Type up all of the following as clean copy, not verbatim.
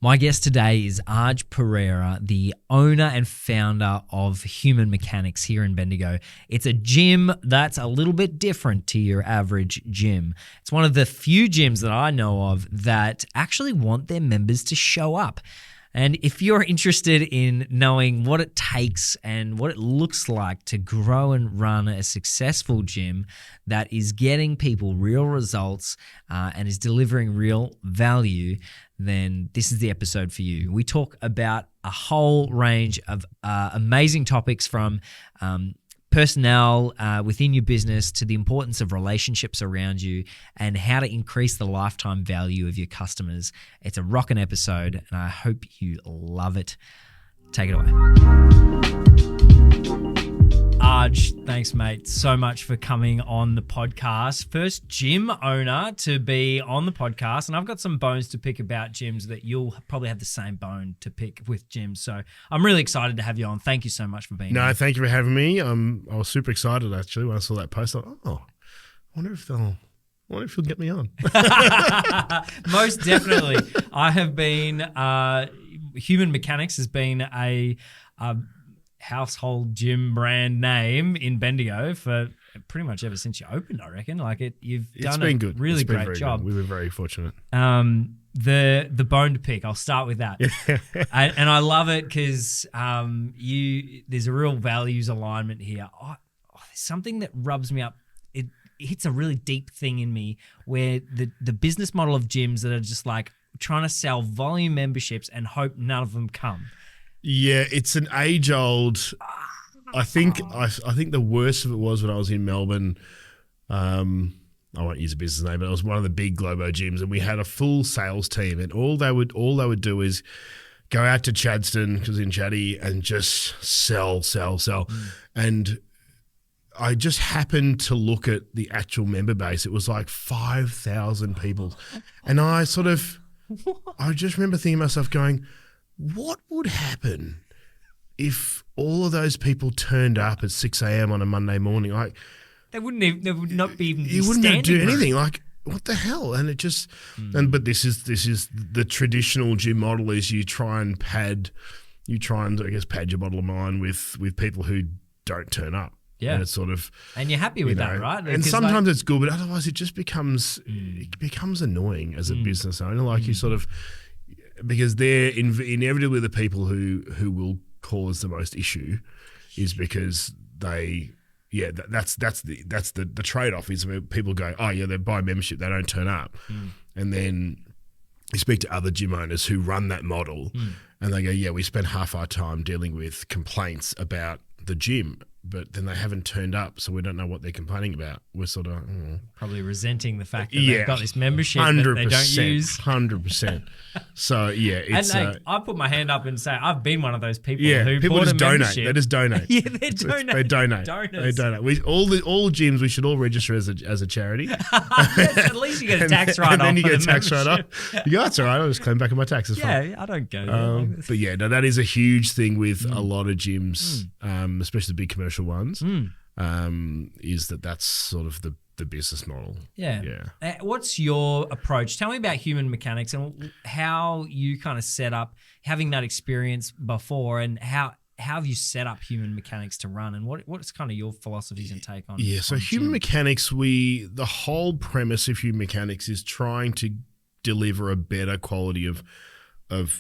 My guest today is Arj Perera, the owner and founder of Human Mechanics here in Bendigo. It's a gym that's a little bit different to your average gym. It's one of the few gyms that I know of that actually want their members to show up. And if you're interested in knowing what it takes and what it looks like to grow and run a successful gym that is getting people real results and is delivering real value, then this is the episode for you. We talk about a whole range of amazing topics from personnel within your business to the importance of relationships around you and how to increase the lifetime value of your customers. It's a rockin' episode and I hope you love it. Take it away. Arj, thanks mate so much for coming on the podcast. First gym owner to be on the podcast, and I've got some bones to pick about gyms that you'll probably have the same bone to pick with gyms. So I'm really excited to have you on. Thank you so much for being here. No, thank you for having me. I was super excited actually when I saw that post. I thought, I wonder if you'll get me on. Most definitely. I have been, Human Mechanics has been a household gym brand name in Bendigo for pretty much ever since you opened, I reckon. You've done a good. really great job. Good. We were very fortunate. The bone to pick, I'll start with that. And I love it because there's a real values alignment here. There's something that rubs me up. It hits a really deep thing in me where the business model of gyms that are just like trying to sell volume memberships and hope none of them come. Yeah, it's an age-old. I think the worst of it was when I was in Melbourne. I won't use a business name, but it was one of the big Globo gyms, and we had a full sales team, and all they would do is go out to Chadstone, because in Chatty, and just sell. And I just happened to look at the actual member base. It was like 5,000 people, and I just remember thinking to myself, going, what would happen if all of those people turned up at 6 a.m. on a Monday morning? Like, they would not be even. You wouldn't do anything. Like, what the hell? And it just, but this is the traditional gym model: is you try and pad your bottom line with people who don't turn up. Yeah, and it's sort of, and you're happy with that, right? And sometimes it's good, but otherwise it just becomes annoying as a business owner. Like you sort of. Because they're inevitably the people who will cause the most issue, is because that's the trade-off, is where people go, oh yeah, they buy membership, they don't turn up, and then you speak to other gym owners who run that model, and they go, yeah, we spend half our time dealing with complaints about the gym, but then they haven't turned up, so we don't know what they're complaining about. We're sort of probably resenting the fact that they've got this membership that they don't use. 100%. So yeah, it's. And I put my hand up and say I've been one of those people who people bought just a donate. membership. They just donate. Yeah, they donate. They donate. Donors. They donate. All gyms, we should all register as a charity. At least you get a tax write-off. And then you get a tax membership. write-off. You go, that's all right. I'll just claim back on my taxes. Yeah, I don't go there. But yeah, no, that is a huge thing with a lot of gyms, especially the big commercial ones. Is that's sort of the business model. Yeah. What's your approach? Tell me about Human Mechanics and how you kind of set up, having that experience before, and how have you set up Human Mechanics to run, and what's kind of your philosophies and take on? Yeah, so Human Mechanics, the whole premise of Human Mechanics is trying to deliver a better quality of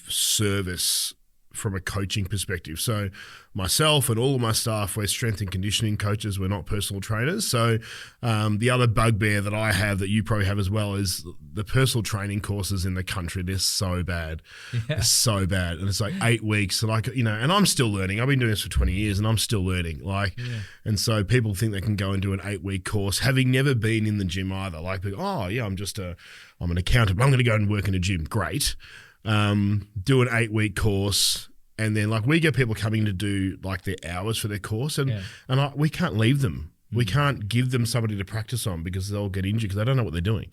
service from a coaching perspective. So myself and all of my staff, we're strength and conditioning coaches. We're not personal trainers. So the other bugbear that I have, that you probably have as well, is the personal training courses in the country. They're so bad. Yeah. They're so bad. And it's like 8 weeks. And and I'm still learning. I've been doing this for 20 years and I'm still learning. And so people think they can go and do an 8-week course, having never been in the gym either. Like, oh yeah, I'm an accountant, but I'm going to go and work in a gym. Great. Do an 8-week course, and then we get people coming to do their hours for their course, and we can't leave them. We can't give them somebody to practice on because they'll get injured because they don't know what they're doing.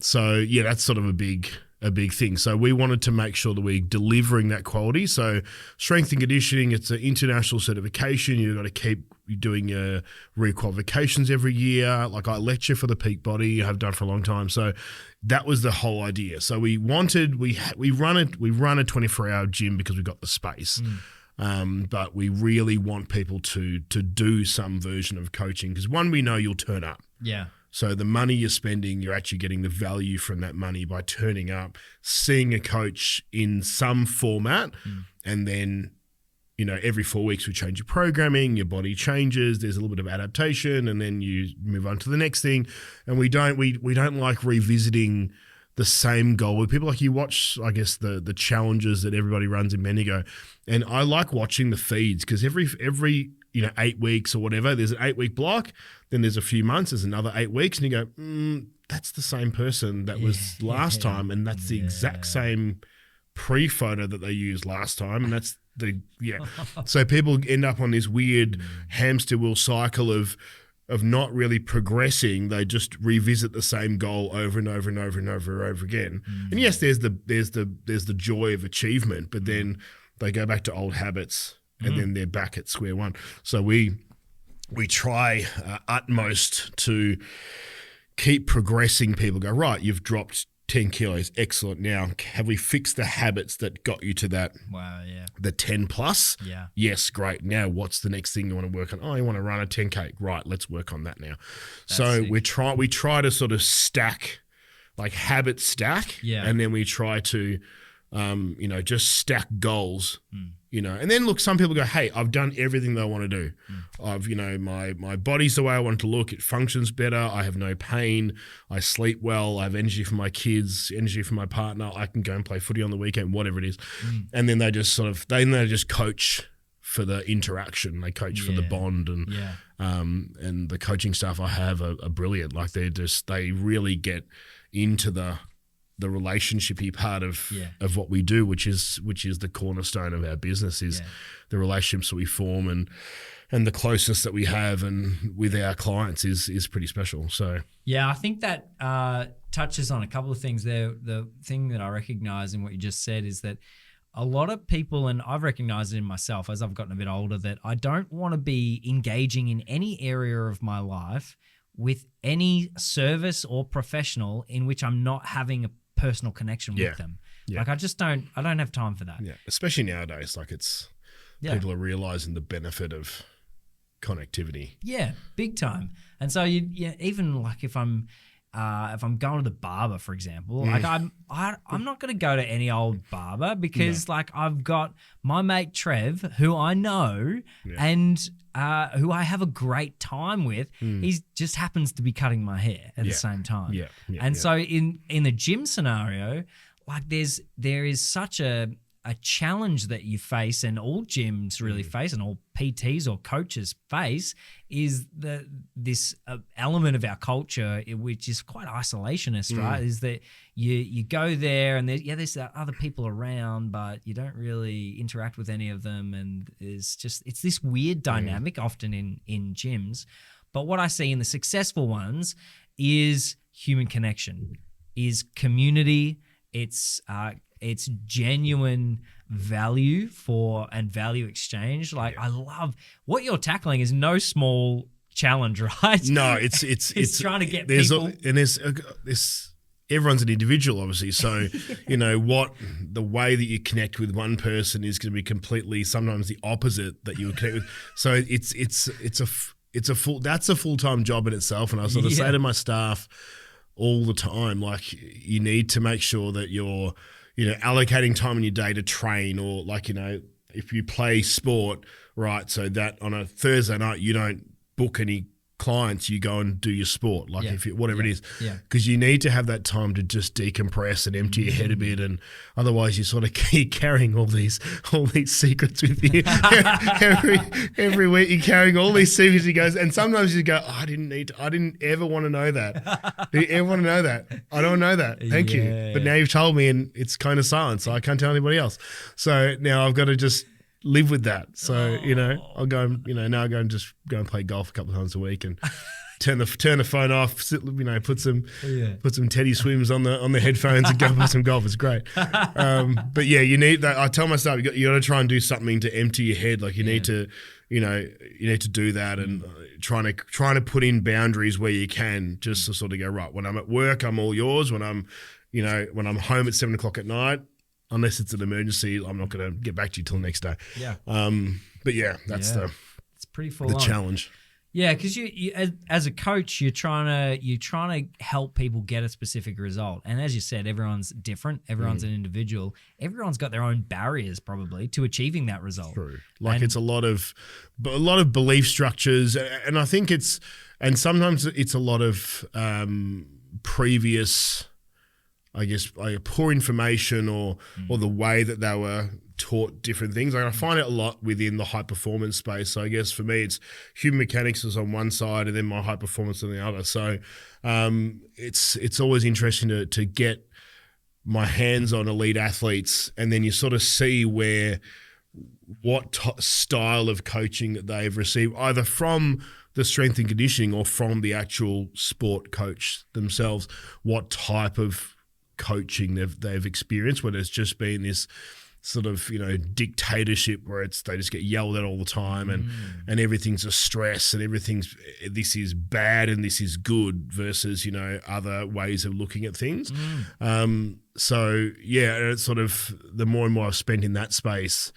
So yeah, that's sort of a big a big thing. So we wanted to make sure that we're delivering that quality. So strength and conditioning, it's an international certification. You've got to keep doing your re-qualifications every year. Like I lecture for the Peak Body, I have done for a long time. So that was the whole idea. So we run a 24-hour gym because we got the space. But we really want people to do some version of coaching because one, we know you'll turn up. Yeah. So the money you're spending, you're actually getting the value from that money by turning up, seeing a coach in some format, and then, every 4 weeks we change your programming, your body changes, there's a little bit of adaptation, and then you move on to the next thing. And we don't like revisiting the same goal with people. Like you watch, I guess, the challenges that everybody runs in Bendigo, and I like watching the feeds because every 8 weeks or whatever, there's an 8-week block, then there's a few months, there's another 8 weeks, and you go, that's the same person that was last time, and that's the exact same pre-photo that they used last time, and that's so people end up on this weird hamster wheel cycle of not really progressing. They just revisit the same goal over and over and over and over and over again. And yes, there's the joy of achievement, but then they go back to old habits and then they're back at square one. So we try utmost to keep progressing people. Go, right, you've dropped 10 kilos. Excellent. Now, have we fixed the habits that got you to that? Wow, yeah. The 10 plus? Yeah. Yes, great. Now, what's the next thing you want to work on? Oh, you want to run a 10K. Right, let's work on that now. That's so sick. we try to sort of stack, like habit stack. Yeah. And then we try to, just stack goals. And then look, some people go, hey, I've done everything that I want to do. I've, my body's the way I want it to look. It functions better. I have no pain. I sleep well. I have energy for my kids, energy for my partner. I can go and play footy on the weekend, whatever it is. And then they just they just coach for the interaction. They coach for the bond and the coaching staff I have are brilliant. Like they really get into the relationshipy part of what we do, which is the cornerstone of our business, is the relationships that we form and the closeness that we have and with our clients is pretty special. So I think that touches on a couple of things there. The thing that I recognize in what you just said is that a lot of people, and I've recognized it in myself as I've gotten a bit older, that I don't want to be engaging in any area of my life with any service or professional in which I'm not having a personal connection with them. Like I don't have time for that. Yeah, especially nowadays, like people are realizing the benefit of connectivity. Yeah, big time. And so even like if I'm going to the barber, for example, like I'm not going to go to any old barber because like I've got my mate Trev, who I know and who I have a great time with. He just happens to be cutting my hair at the same time. So in the gym scenario, like there is such a challenge that you face, and all gyms really face, and all PTs or coaches face, is this element of our culture, which is quite isolationist, right? Is that you go there and there's other people around, but you don't really interact with any of them, and it's this weird dynamic often in gyms. But what I see in the successful ones is human connection, is community. It's genuine value and value exchange. Like I love what you're tackling is no small challenge, right? No, it's trying to get people. There's everyone's an individual, obviously. So the way that you connect with one person is going to be completely sometimes the opposite that you would connect with. So that's a full-time job in itself. And I sort of say to my staff all the time, like you need to make sure that you're allocating time in your day to train, or like, if you play sport, right, so that on a Thursday night you don't book any clients, you go and do your sport, like whatever it is, because you need to have that time to just decompress and empty your head a bit, and otherwise you sort of keep carrying all these secrets with you. every week you're carrying all these secrets. You goes, and sometimes you go, I didn't ever want to know that. Do you ever want to know that? I don't know that. Thank you. But now you've told me, and it's kind of silent, so I can't tell anybody else. So now I've got to just live with that. So, I'll go, now I go and just go and play golf a couple of times a week and turn the phone off, put some Teddy Swims on the headphones and go play some golf. It's great. But yeah, you need that. I tell myself you got to try and do something to empty your head. Like you need to, you need to do that, and trying to put in boundaries where you can, just to sort of go, right, when I'm at work, I'm all yours. When I'm home at 7 o'clock at night, unless it's an emergency, I'm not going to get back to you till the next day. Yeah. But yeah, that's it's pretty full on challenge. Yeah, because you as a coach, you're trying to help people get a specific result, and as you said, everyone's different. Everyone's an individual. Everyone's got their own barriers probably to achieving that result. True. It's a lot of belief structures, and I think sometimes it's a lot of previous, I guess, poor information or the way that they were taught different things. I find it a lot within the high performance space. So I guess for me, it's human mechanics is on one side and then my high performance on the other. So it's always interesting to get my hands on elite athletes, and then you sort of see what style of coaching that they've received, either from the strength and conditioning or from the actual sport coach themselves, what type of coaching they've experienced, whether it's just been this sort of dictatorship where they just get yelled at all the time and everything's a stress and this is bad and this is good versus other ways of looking at things. So yeah, it's sort of the more and more I've spent in that space,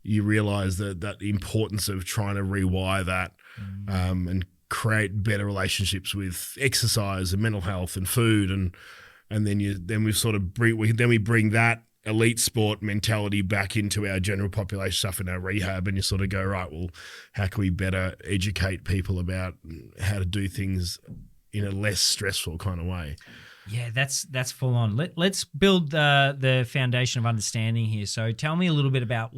you realize that the importance of trying to rewire that and create better relationships with exercise and mental health and food, and then we bring that elite sport mentality back into our general population stuff in our rehab, and you sort of go, right, well, how can we better educate people about how to do things in a less stressful kind of way? Yeah, that's full on. Let's build the foundation of understanding here. So tell me a little bit about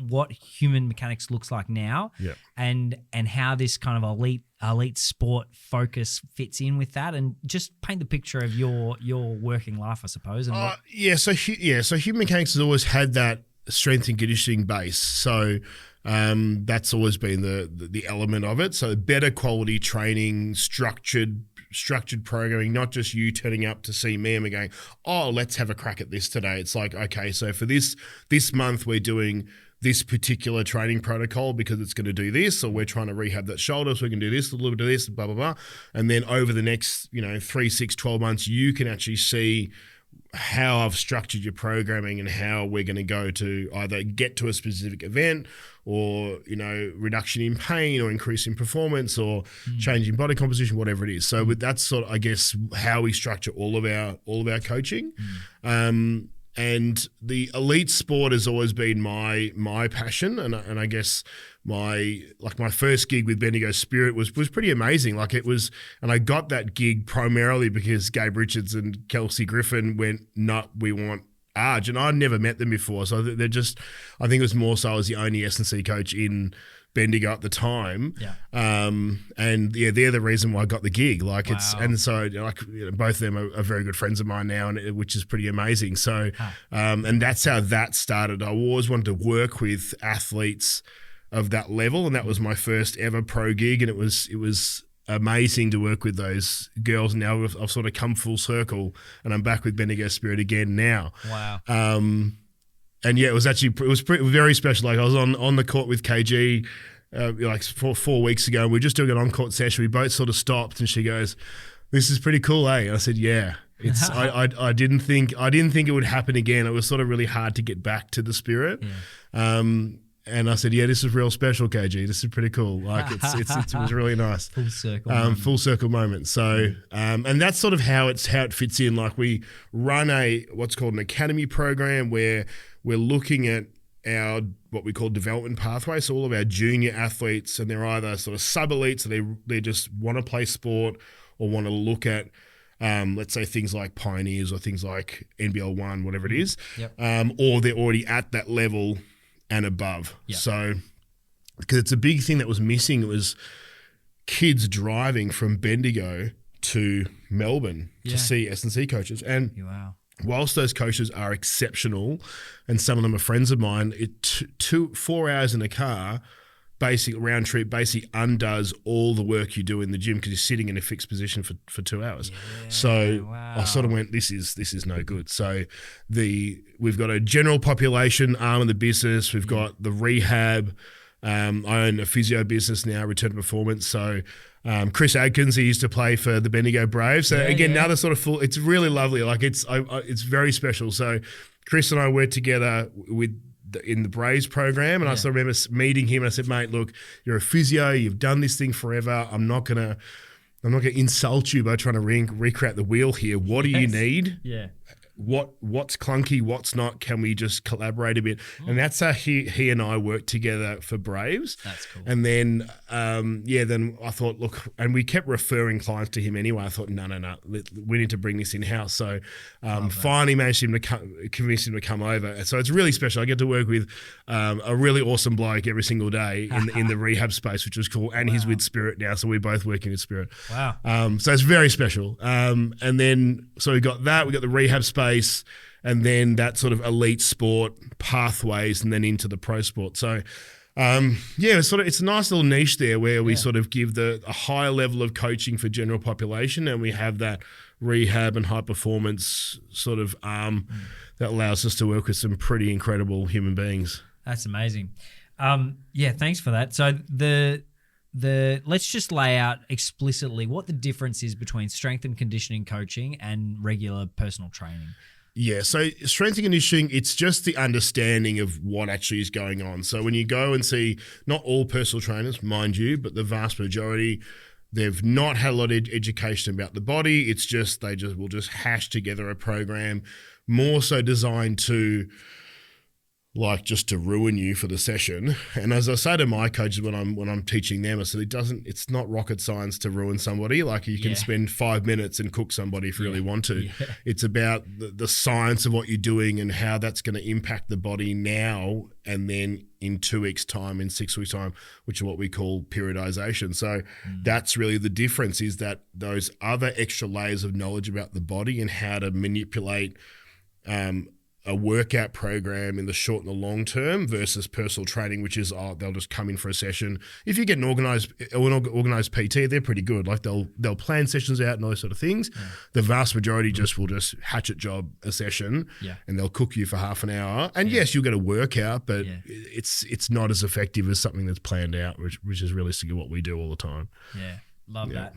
what human mechanics looks like now, and how this kind of elite sport focus fits in with that, and just paint the picture of your working life, I suppose. So human mechanics has always had that strength and conditioning base. So that's always been the element of it. So better quality training, structured programming, not just you turning up to see me and we're going, oh, let's have a crack at this today. It's like, okay, so for this month we're doing this particular training protocol because it's going to do this, or we're trying to rehab that shoulder so we can do this, a little bit of this, blah, blah, blah. And then over the next, 3, 6, 12 months, you can actually see how I've structured your programming and how we're going to go to either get to a specific event or, reduction in pain or increase in performance or changing body composition, whatever it is. So that's sort of, I guess, how we structure all of our coaching. And the elite sport has always been my passion, and I guess my first gig with Bendigo Spirit was pretty amazing. And I got that gig primarily because Gabe Richards and Kelsey Griffin went, "No, we want Arj," and I'd never met them before, so they're just. I think it was more so I was the only S&C coach in Bendigo at the time. And they're the reason why I got the gig. Both of them are very good friends of mine now, which is pretty amazing. So, and that's how that started. I always wanted to work with athletes of that level, and that was my first ever pro gig, and it was amazing to work with those girls. Now I've sort of come full circle, and I'm back with Bendigo Spirit again now. Wow. And yeah, it was very special. I was on the court with KG four weeks ago, and we were just doing an on-court session. We both sort of stopped, and she goes, "This is pretty cool, eh?" And I said, "Yeah." It's I didn't think it would happen again. It was sort of really hard to get back to the Spirit. Yeah. And I said, "Yeah, this is real special, KG. This is pretty cool. It was really nice." Full circle moment. So, and that's sort of how it fits in. We run what's called an academy program where we're looking at our what we call development pathway. So all of our junior athletes, and they're either sort of sub-elite, so they just want to play sport or want to look at, let's say, things like Pioneers or things like NBL 1, whatever it is, or they're already at that level and above. Yep. So, because it's a big thing that was missing, it was kids driving from Bendigo to Melbourne to see S&C coaches. And whilst those coaches are exceptional, and some of them are friends of mine, 4 hours in a car basic round trip basically undoes all the work you do in the gym because you're sitting in a fixed position for 2 hours. So I sort of went, this is no good. So we've got a general population arm of the business. We've got the rehab. I own a physio business now, Return to Performance. So Chris Adkins, he used to play for the Bendigo Braves. So another sort of full. It's really lovely. Like it's very special. So Chris and I worked together in the Braves program, and I sort of remember meeting him. And I said, "Mate, look, you're a physio. You've done this thing forever. I'm not gonna insult you by trying to recreate the wheel here. What do you need? What's clunky, what's not, can we just collaborate a bit?" And that's how he and I worked together for Braves. That's cool. And then, then I thought, look, and we kept referring clients to him anyway. I thought, no, we need to bring this in-house. So finally managed to convince him to come over. So it's really special. I get to work with a really awesome bloke every single day in the rehab space, which was cool. And he's with Spirit now, so we're both working with Spirit. Wow. So it's very special. And then, so we got the rehab space, and then that sort of elite sport pathways, and then into the pro sport. So, it's a nice little niche there where we sort of give a higher level of coaching for general population, and we have that rehab and high performance sort of arm that allows us to work with some pretty incredible human beings. That's amazing. Thanks for that. So let's just lay out explicitly what the difference is between strength and conditioning coaching and regular personal training. Yeah, so strength and conditioning, it's just the understanding of what actually is going on. So when you go and see, not all personal trainers, mind you, but the vast majority, they've not had a lot of education about the body. It's just they will just hash together a program more so designed to just to ruin you for the session. And as I say to my coaches when I'm teaching them, I said it's not rocket science to ruin somebody. Like you can spend 5 minutes and cook somebody if you really want to. Yeah. It's about the science of what you're doing and how that's going to impact the body now and then in 2 weeks' time, in 6 weeks' time, which is what we call periodization. So that's really the difference, is that those other extra layers of knowledge about the body and how to manipulate a workout program in the short and the long term versus personal training, which is they'll just come in for a session. If you get an organized PT, they're pretty good. Like they'll plan sessions out and all those sort of things. Yeah. The vast majority will just hatchet job a session, and they'll cook you for half an hour. And yes, you'll get a workout, but it's not as effective as something that's planned out, which is realistically what we do all the time. Yeah, love that.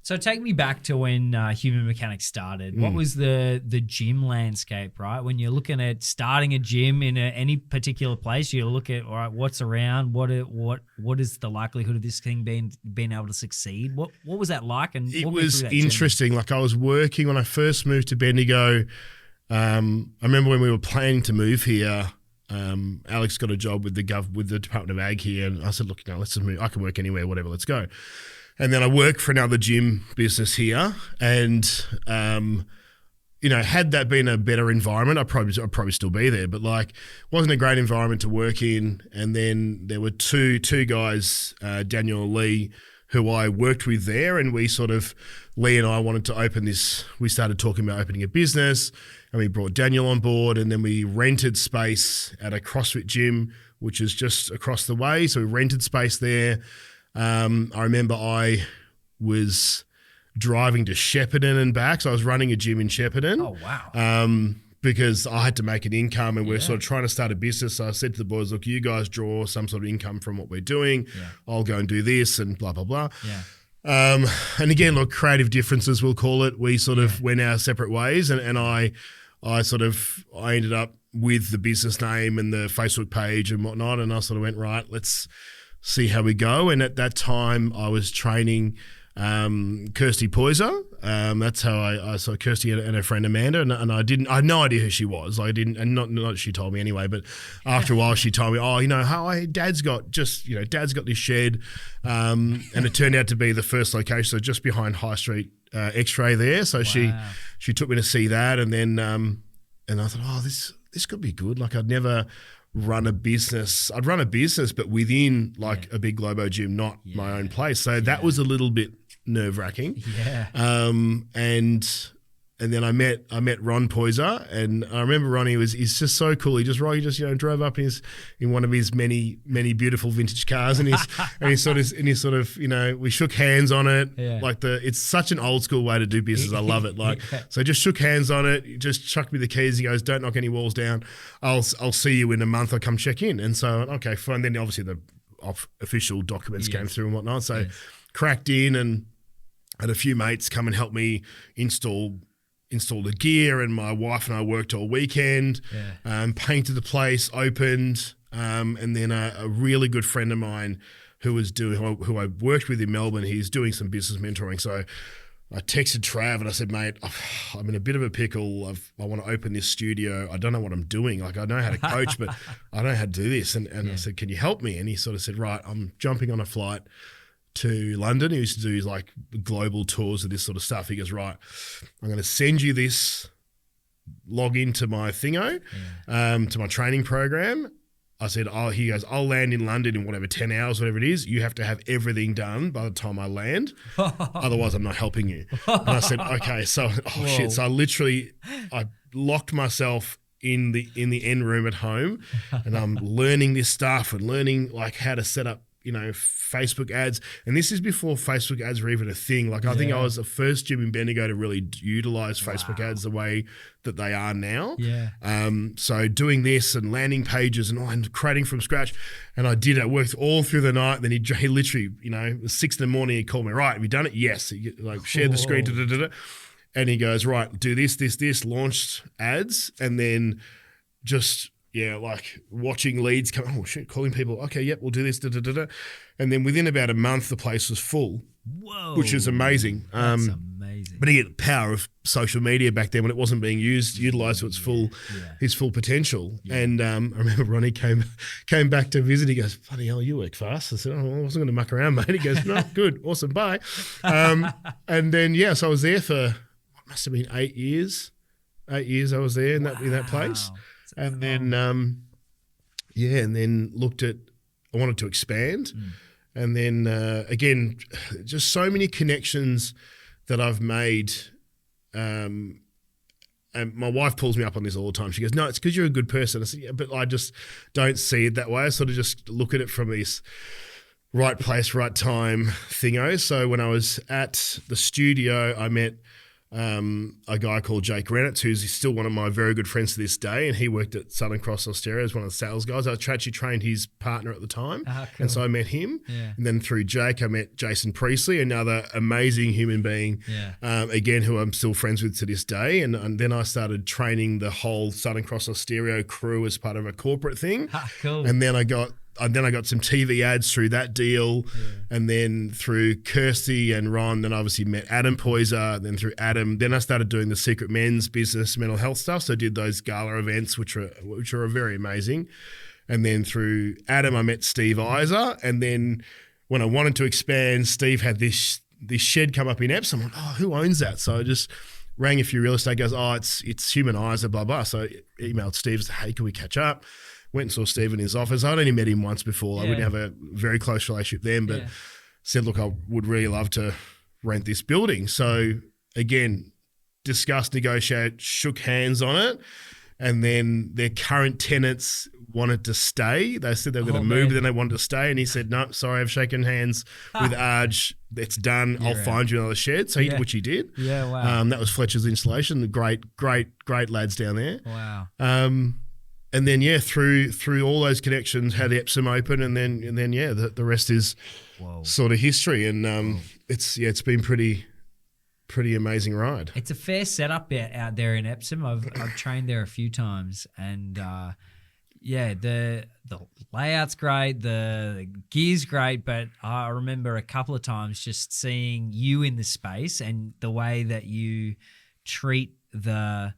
So take me back to when Human Mechanics started. What was the gym landscape, right? When you're looking at starting a gym in any particular place, you look at, all right, what's around? What is the likelihood of this thing being able to succeed? What was that like? And it was interesting. Journey? Like I was working when I first moved to Bendigo. I remember when we were planning to move here. Alex got a job with the Department of Ag here, and I said, look, let's just move. I can work anywhere, whatever. Let's go. And then I worked for another gym business here, and had that been a better environment, I'd probably still be there. But wasn't a great environment to work in. And then there were two guys, Daniel and Lee, who I worked with there, and Lee and I wanted to open this. We started talking about opening a business, and we brought Daniel on board, and then we rented space at a CrossFit gym, which is just across the way. So we rented space there. I remember I was driving to Shepparton and back. So I was running a gym in Shepparton. Oh, wow. Because I had to make an income, and we're sort of trying to start a business. So I said to the boys, look, you guys draw some sort of income from what we're doing. Yeah. I'll go and do this and blah, blah, blah. Yeah. And again, look, creative differences, we'll call it. We sort of went our separate ways, and I ended up with the business name and the Facebook page and whatnot. And I sort of went, right, let's see how we go. And at that time I was training Kirsty Poyser. That's how I saw Kirsty and her friend Amanda, and I had no idea who she was. I didn't, and not she told me anyway, but after a while she told me, Dad's got this shed, and it turned out to be the first location, so just behind High Street X-Ray there. So she took me to see that, and then and I thought, this could be good. Like I'd never run a business. I'd run a business, but within a big Globo gym, not my own place. So that was a little bit nerve-wracking. Yeah. And and then I met Ron Poyser, and I remember he's just so cool. He just drove up in one of his many beautiful vintage cars, and he sort of we shook hands on it. Yeah. Like it's such an old school way to do business. I love it. Like so, just shook hands on it. He just chucked me the keys. He goes, "Don't knock any walls down. I'll see you in a month. I'll come check in." And so okay, fine. Then obviously the official documents came through and whatnot. So cracked in, and had a few mates come and help me install the gear, and my wife and I worked all weekend, painted the place, opened, and then a really good friend of mine who I worked with in Melbourne, he's doing some business mentoring. So I texted Trav and I said, "Mate, I'm in a bit of a pickle. I want to open this studio. I don't know what I'm doing. Like I know how to coach, but I don't know how to do this." And I said, "Can you help me?" And he sort of said, "Right, I'm jumping on a flight to London." He used to do like global tours of this sort of stuff. He goes, "Right, I'm going to send you this, log into my thingo, to my training program." I said, he goes, "I'll land in London in whatever, 10 hours, whatever it is. You have to have everything done by the time I land. Otherwise I'm not helping you." And I said, "Okay." So, shit. So I locked myself in the end room at home, and I'm learning this stuff and learning like how to set up, Facebook ads. And this is before Facebook ads were even a thing. Like I think I was the first gym in Bendigo to really utilize Facebook ads the way that they are now. Yeah. So doing this and landing pages and creating from scratch. And I did it, worked all through the night. Then he literally, it was 6 a.m, he called me, "Right, have you done it?" "Yes." He shared the screen, and he goes, "Right, do this, launched ads." And then just, like watching leads come, "Oh shit," calling people, "Okay, yep, we'll do this, And then within about a month, the place was full. Whoa. Which is amazing. That's amazing. But again, the power of social media back then when it wasn't being utilized to its full potential. Yeah. And I remember Ronnie came back to visit. He goes, "Bloody hell, you work fast." I said, "Oh, I wasn't going to muck around, mate." He goes, "No, good, awesome, bye." And then, so I was there for what must have been 8 years. 8 years I was there in that place. And then, and then I wanted to expand. And then, again, just so many connections that I've made. And my wife pulls me up on this all the time. She goes, "No, it's because you're a good person." I said, "Yeah, but I just don't see it that way." I sort of just look at it from this right place, right time thingo. So when I was at the studio, I met a guy called Jake Renitz, who's still one of my very good friends to this day, and he worked at Southern Cross Austereo as one of the sales guys. I actually trained his partner at the time, cool. And so I met him. Yeah. And then through Jake, I met Jason Priestley, another amazing human being, again, who I'm still friends with to this day. And then I started training the whole Southern Cross Austereo crew as part of a corporate thing. Cool. And then I got some TV ads through that deal, and then through Kirsty and Ron, then obviously met Adam Poyser, then through Adam, then I started doing the Secret Men's business mental health stuff. So I did those gala events, which are very amazing. And then through Adam, I met Steve Iser, and then when I wanted to expand, Steve had this shed come up in Epsom. I'm like, "Oh, who owns that?" So I just rang a few real estate guys. "Oh, it's Human Iser, blah blah." So I emailed Steve, said, "Hey, can we catch up?" Went and saw Steve in his office. I'd only met him once before. I wouldn't have a very close relationship then, but said, "Look, I would really love to rent this building." So again, discussed, negotiated, shook hands on it. And then their current tenants wanted to stay. They said they were going to move, but then they wanted to stay. And he said, "No, sorry, I've shaken hands with Arj. It's done. I'll find you another shed." So which he did. Yeah, wow. That was Fletcher's Installation. The great lads down there. Wow. And then through all those connections, had Epsom open, and then the rest is sort of history. And it's been pretty amazing ride. It's a fair setup out there in Epsom. I've trained there a few times, and the layout's great, the gear's great, but I remember a couple of times just seeing you in the space and the way that you treat the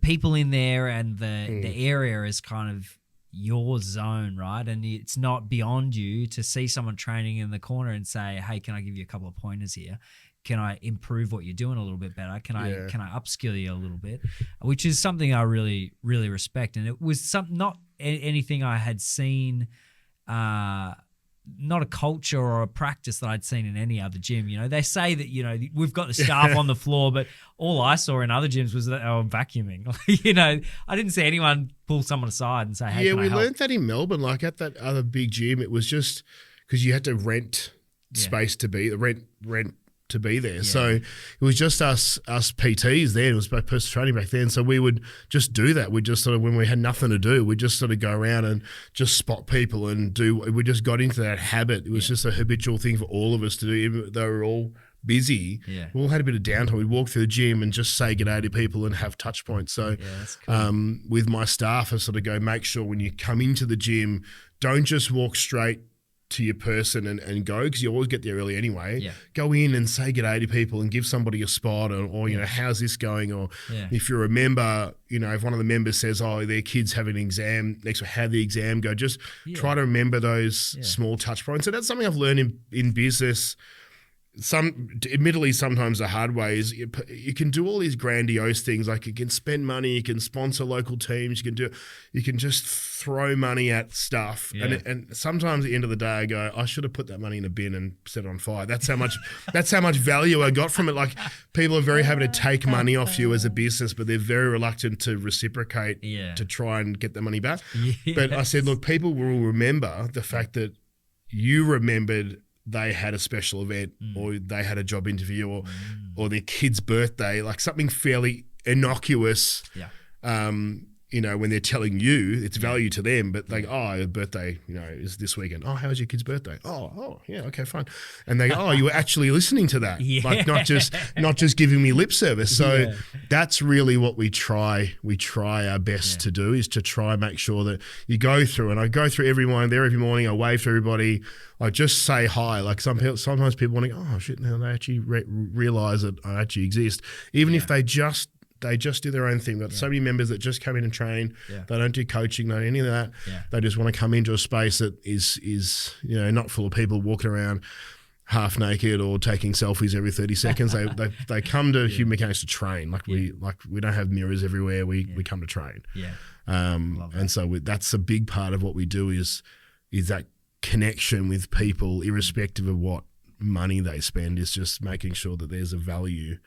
people in there and the area is kind of your zone, right? And it's not beyond you to see someone training in the corner and say, "Hey, can I give you a couple of pointers here? Can I improve what you're doing a little bit better? Can I upskill you a little bit?" Which is something I really, really respect. And it was not anything I had seen not a culture or a practice that I'd seen in any other gym. You know, they say that, you know, we've got the staff on the floor, but all I saw in other gyms was that they were vacuuming. You know, I didn't see anyone pull someone aside and say, hey, yeah, can I we help? learned that in Melbourne. Like at that other big gym, it was just because you had to rent space to be rent to be there. Yeah. So it was just us PTs there. It was both personal training back then. So we would just do that. We just sort of, when we had nothing to do, we just sort of go around and just spot people and do. We just got into that habit. It was just a habitual thing for all of us to do, even though we were all busy. Yeah. We all had a bit of downtime. We'd walk through the gym and just say g'day to people and have touch points. So that's cool. With my staff, I sort of go, make sure when you come into the gym, don't just walk straight to your person and go, because you always get there early anyway. Yeah. Go in and say g'day to people and give somebody a spot or you know, how's this going? Or if you're a member, you know, if one of the members says, oh, their kids have an exam next week, how the exam go, just try to remember those small touch points. And that's something I've learned in business. Admittedly, sometimes the hard way is you can do all these grandiose things, like you can spend money, you can sponsor local teams, you can just throw money at stuff, and sometimes at the end of the day, I go, I should have put that money in a bin and set it on fire. That's how much value I got from it. Like, people are very happy to take money off you as a business, but they're very reluctant to reciprocate to try and get the money back. Yes. But I said, look, people will remember the fact that you remembered they had a special event or they had a job interview or their kid's birthday, like something fairly innocuous. You know, when they're telling you, it's value to them, but they go, oh, your birthday, you know, is this weekend. Oh, how's your kid's birthday? Oh, yeah, okay, fine. And they go, oh, you were actually listening to that, like not just giving me lip service. So that's really what we try our best to do, is to try and make sure that you go through, and I go through everyone there every morning. I wave to everybody. I just say hi. Like sometimes people want to go, oh shit, now they actually realize that I actually exist, even if they just do their own thing. We've got so many members that just come in and train. They don't do coaching, not any of that. They just want to come into a space that is you know, not full of people walking around half naked or taking selfies every 30 seconds. They come to Human Mechanics to train. We don't have mirrors everywhere. We come to train. And so that's a big part of what we do is that connection with people, irrespective of what money they spend, is just making sure that there's a value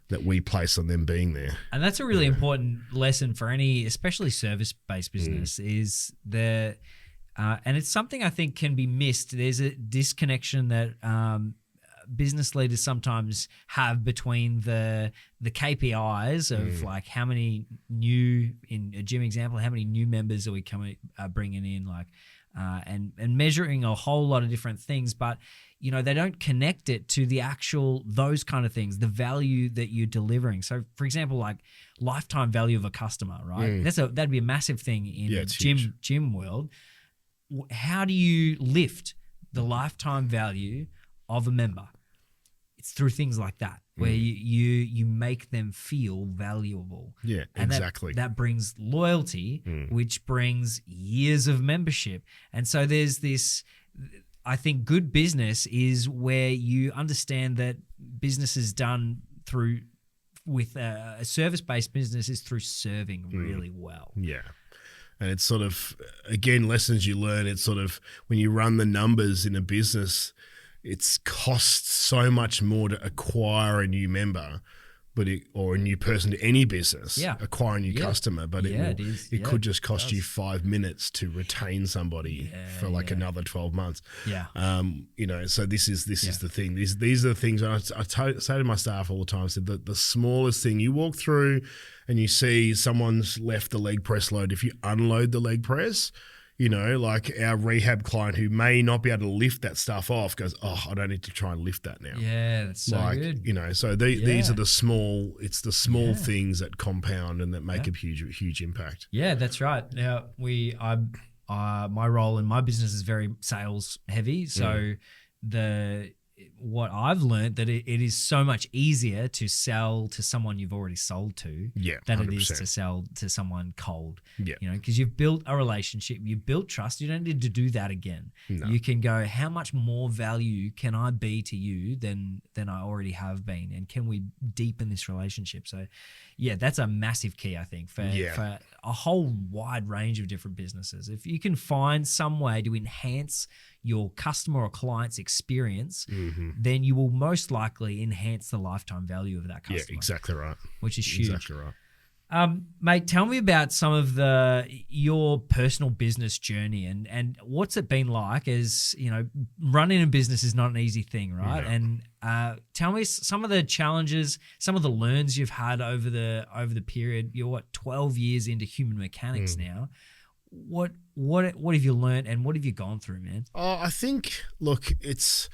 that we place on them being there. And that's a really important lesson for any, especially service-based business, is the and it's something I think can be missed. There's a disconnection that business leaders sometimes have between the KPIs of like how many new, in a gym example, how many new members are we bringing in, like and measuring a whole lot of different things, but you know, they don't connect it to the actual, those kind of things, the value that you're delivering. So for example, like lifetime value of a customer, right? That'd be a massive thing in gym world. How do you lift the lifetime value of a member? It's through things like that, where you make them feel valuable. Yeah, and exactly. That brings loyalty, which brings years of membership. And so there's this, I think good business is where you understand that business is done with a service-based business is through serving really well. Yeah. And it's sort of, again, lessons you learn. It's sort of when you run the numbers in a business, it costs so much more to acquire a new member, or a new person to any business, acquire a new customer, but it could just cost you 5 minutes to retain somebody for like another 12 months. You know, so this is the thing. These are the things I say to my staff all the time. I said that the smallest thing, you walk through and you see someone's left the leg press load. If you unload the leg press, you know, like our rehab client who may not be able to lift that stuff off goes, oh, I don't need to try and lift that now. Yeah, that's so good. You know, so these are the small things that compound and that make a huge impact. Yeah, that's right. Now, my role in my business is very sales heavy. So what I've learned that it is so much easier to sell to someone you've already sold to than 100%. It is to sell to someone cold. You know, because you've built a relationship, you've built trust. You don't need to do that again. No. You can go, how much more value can I be to you than I already have been, and can we deepen this relationship? So, yeah, that's a massive key, I think, for a whole wide range of different businesses. If you can find some way to enhance your customer or client's experience, Mm-hmm. then you will most likely enhance the lifetime value of that customer. Yeah, exactly right. Which is huge. Exactly right. Mate, tell me about some of your personal business journey and what's it been like. As you know, running a business is not an easy thing, right? No. And tell me some of the challenges, some of the learns you've had over the period. You're 12 years into human mechanics now. What have you learned and what have you gone through, man? Oh, I think, look, it's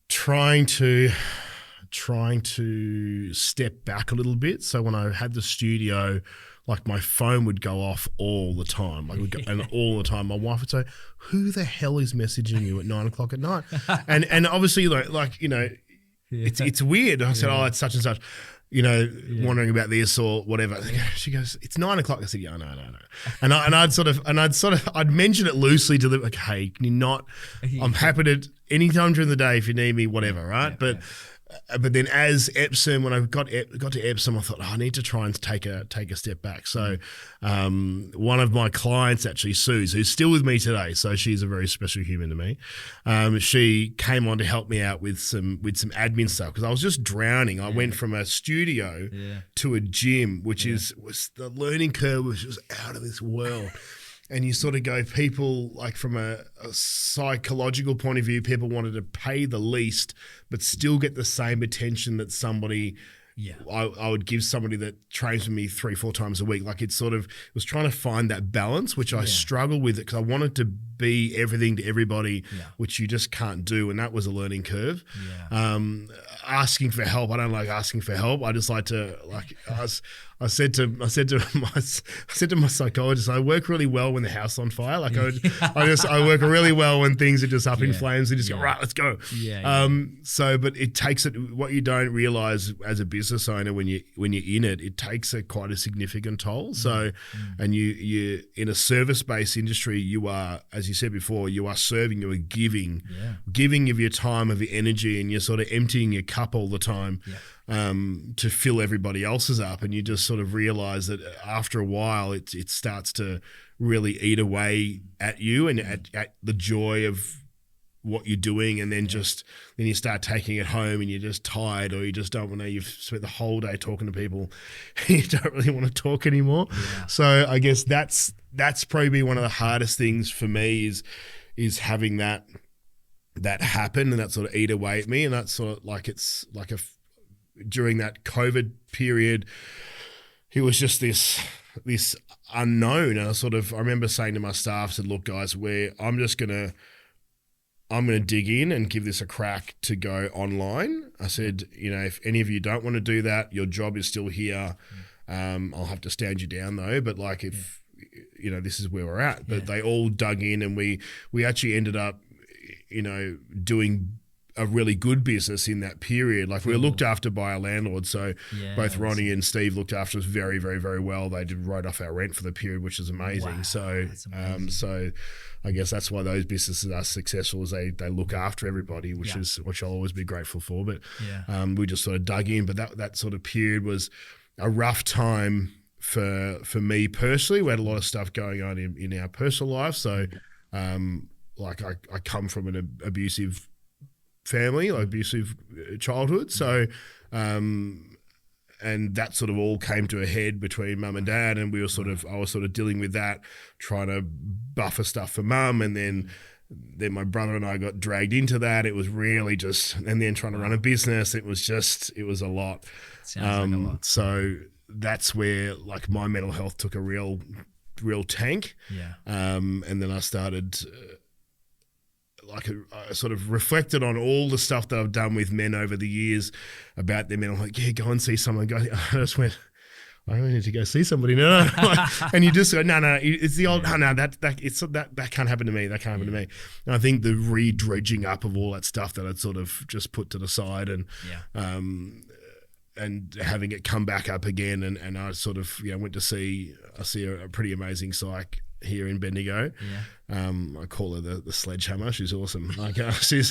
trying to step back a little bit. So when I had the studio, like my phone would go off all the time. Like and all the time, my wife would say, "Who the hell is messaging you at 9 o'clock at night?" And obviously, like you know, it's weird. I said, "Oh, it's such and such." You know, wondering about this or whatever. She goes, "It's 9 o'clock." I said, "Yeah, no." And I'd mention it loosely to them, like, "Hey, can you not? I'm happy to anytime during the day if you need me, whatever, right?" But then as Epsom, when I got to Epsom, I thought, I need to try and take a step back. So one of my clients, actually, Suze, who's still with me today, so she's a very special human to me. She came on to help me out with some admin stuff because I was just drowning. I went from a studio to a gym, which was the learning curve was just out of this world. And you sort of go, people, like from a psychological point of view, people wanted to pay the least but still get the same attention that somebody I would give somebody that trains with me 3-4 times a week. Like it was trying to find that balance, which I struggle with it because I wanted to be everything to everybody, which you just can't do. And that was a learning curve. Asking for help. I don't like asking for help. I just like to I said to my psychologist, I work really well when the house is on fire. Like I work really well when things are just up in flames and just go, right, let's go. But it takes what you don't realize as a business owner when you're in it, it takes quite a significant toll. So, and you in a service-based industry, you are, as you said before, you are serving, you are giving of your time, of your energy, and you're sort of emptying your cup all the time. To fill everybody else's up, and you just sort of realize that after a while it starts to really eat away at you and at the joy of what you're doing, and then then you start taking it home and you're just tired, or you just don't want to, you've spent the whole day talking to people you don't really want to talk anymore. So I guess that's probably one of the hardest things for me is having that happen and that sort of eat away at me. And that's sort of like, it's like during that COVID period, it was just this unknown. And I remember saying to my staff, I said, look guys, I'm going to dig in and give this a crack to go online. I said, if any of you don't want to do that, your job is still here. I'll have to stand you down though. But like if, this is where we're at. But they all dug in, and we actually ended up, doing a really good business in that period. Like we were looked after by our landlord. So both Ronnie and Steve looked after us very, very, very well. They did write off our rent for the period, which is amazing. Wow, so, so I guess that's why those businesses are successful, is they look after everybody, which I'll always be grateful for. But we just sort of dug in. But that sort of period was a rough time for me personally. We had a lot of stuff going on in our personal life. So like I come from an abusive family, like abusive childhood. So, and that sort of all came to a head between mum and dad, and I was sort of dealing with that, trying to buffer stuff for mum, and then my brother and I got dragged into that. It was really and then trying to run a business, it was a lot. Sounds like a lot. So that's where like my mental health took a real tank. And then I started, I sort of reflected on all the stuff that I've done with men over the years about them, and I'm like, go and see someone. I just went, I really need to go see somebody. No. And you just go, no, it's the old, that can't happen to me. That can't happen to me. And I think the re-dredging up of all that stuff that I'd sort of just put to the side, and having it come back up again, and I sort of went to see a pretty amazing psych here in Bendigo. I call her the sledgehammer. She's awesome. Like she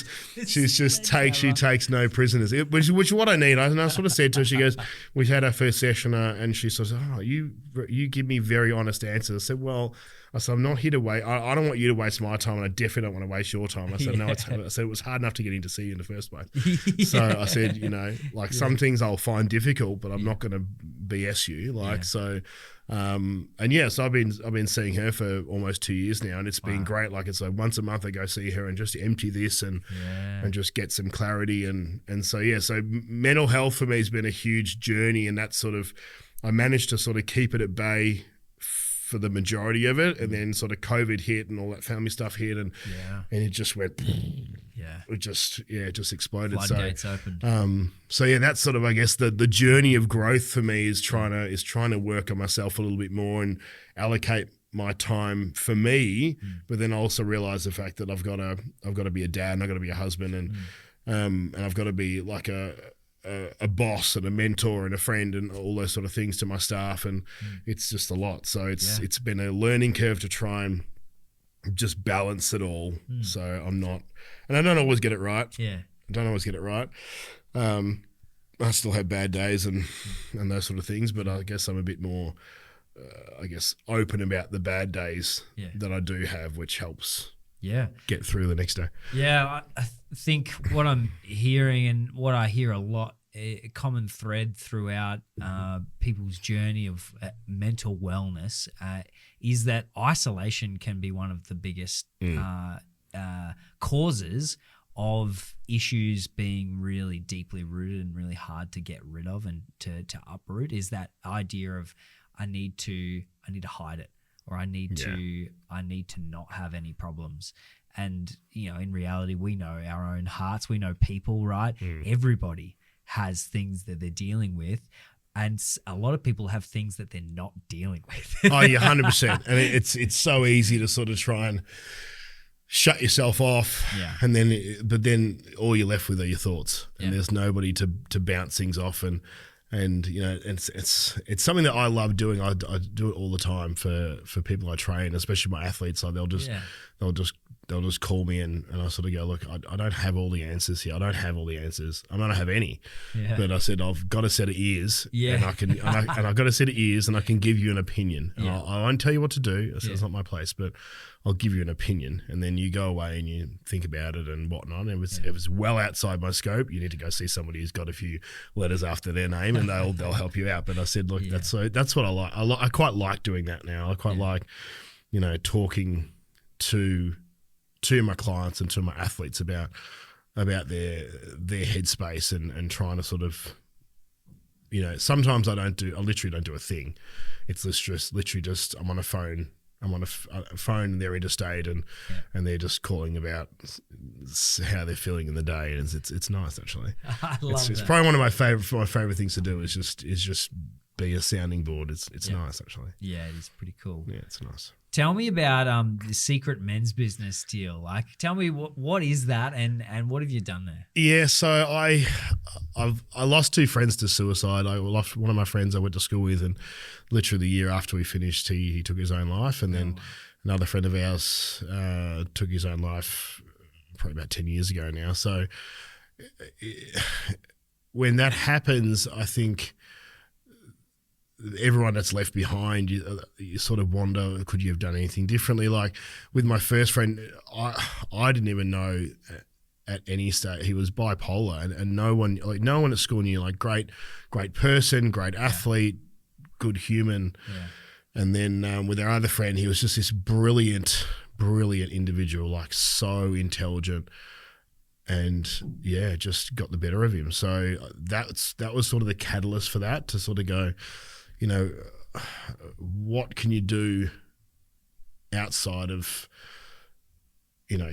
takes no prisoners, which is what I need. And I sort of said to her, she goes, we had our first session, and she sort of said, you give me very honest answers. I said, well, I said, I'm not here to wait. I don't want you to waste my time, and I definitely don't want to waste your time. I said, no, I said, it was hard enough to get in to see you in the first place. So I said, some things I'll find difficult, but I'm not going to BS you. So, so I've been seeing her for almost 2 years now, and it's been great. Like, it's like once a month I go see her and just empty this and just get some clarity. And so mental health for me has been a huge journey, and that's sort of, I managed to sort of keep it at bay for the majority of it, and then sort of COVID hit and all that family stuff hit, and it just went, it just exploded. Floodgates opened. That's sort of, I guess, the journey of growth for me is trying to work on myself a little bit more and allocate my time for me, but then also realize the fact that I've got to be a dad, and I've got to be a husband, and I've got to be like a boss and a mentor and a friend and all those sort of things to my staff, and it's just a lot. So it's been a learning curve to try and just balance it all. So I'm not, and I don't always get it right. I don't always get it right. I still have bad days and those sort of things, but I guess I'm a bit more, open about the bad days that I do have, which helps get through the next day. I think what I'm hearing, and what I hear a lot, a common thread throughout people's journey of mental wellness is that isolation can be one of the biggest causes of issues being really deeply rooted and really hard to get rid of and to uproot. Is that idea of I need to hide it, or I need to not have any problems. And, in reality, we know our own hearts. We know people, right? Everybody has things that they're dealing with. And a lot of people have things that they're not dealing with. 100%. And it's so easy to sort of try and shut yourself off. And then all you're left with are your thoughts. And there's nobody to bounce things off. And it's something that I love doing. I do it all the time for people I train, especially my athletes. Like they'll just call me and I sort of go, look, I don't have all the answers here. I don't have all the answers. I don't have any. But I said, I've got a set of ears, and I've got a set of ears, and I can give you an opinion. And I won't tell you what to do. I said, it's not my place, but I'll give you an opinion, and then you go away and you think about it and whatnot. And if it's well outside my scope, you need to go see somebody who's got a few letters after their name, and they'll help you out. But I said, look, that's what I like. I quite like doing that now. I quite like, talking to my clients and to my athletes about their headspace and trying to sort of, sometimes I literally don't do a thing. It's literally just I'm on a phone and they're interstate and they're just calling about how they're feeling in the day, and it's nice actually. I love it's probably one of my favorite things to do is just be a sounding board. It's nice actually. Yeah, it is pretty cool. Yeah, it's nice. Tell me about the secret men's business deal. Like, tell me what is that, and what have you done there? Yeah, so I lost two friends to suicide. I lost one of my friends I went to school with, and literally the year after we finished, he took his own life, and then another friend of ours took his own life probably about 10 years ago now. So when that happens, I think everyone that's left behind, you sort of wonder, could you have done anything differently? Like with my first friend, I didn't even know at any stage he was bipolar, and no one at school knew. Like great person, great athlete, good human. And then with our other friend, he was just this brilliant individual, like so intelligent, and just got the better of him. So that was sort of the catalyst for that, to sort of go, what can you do outside of,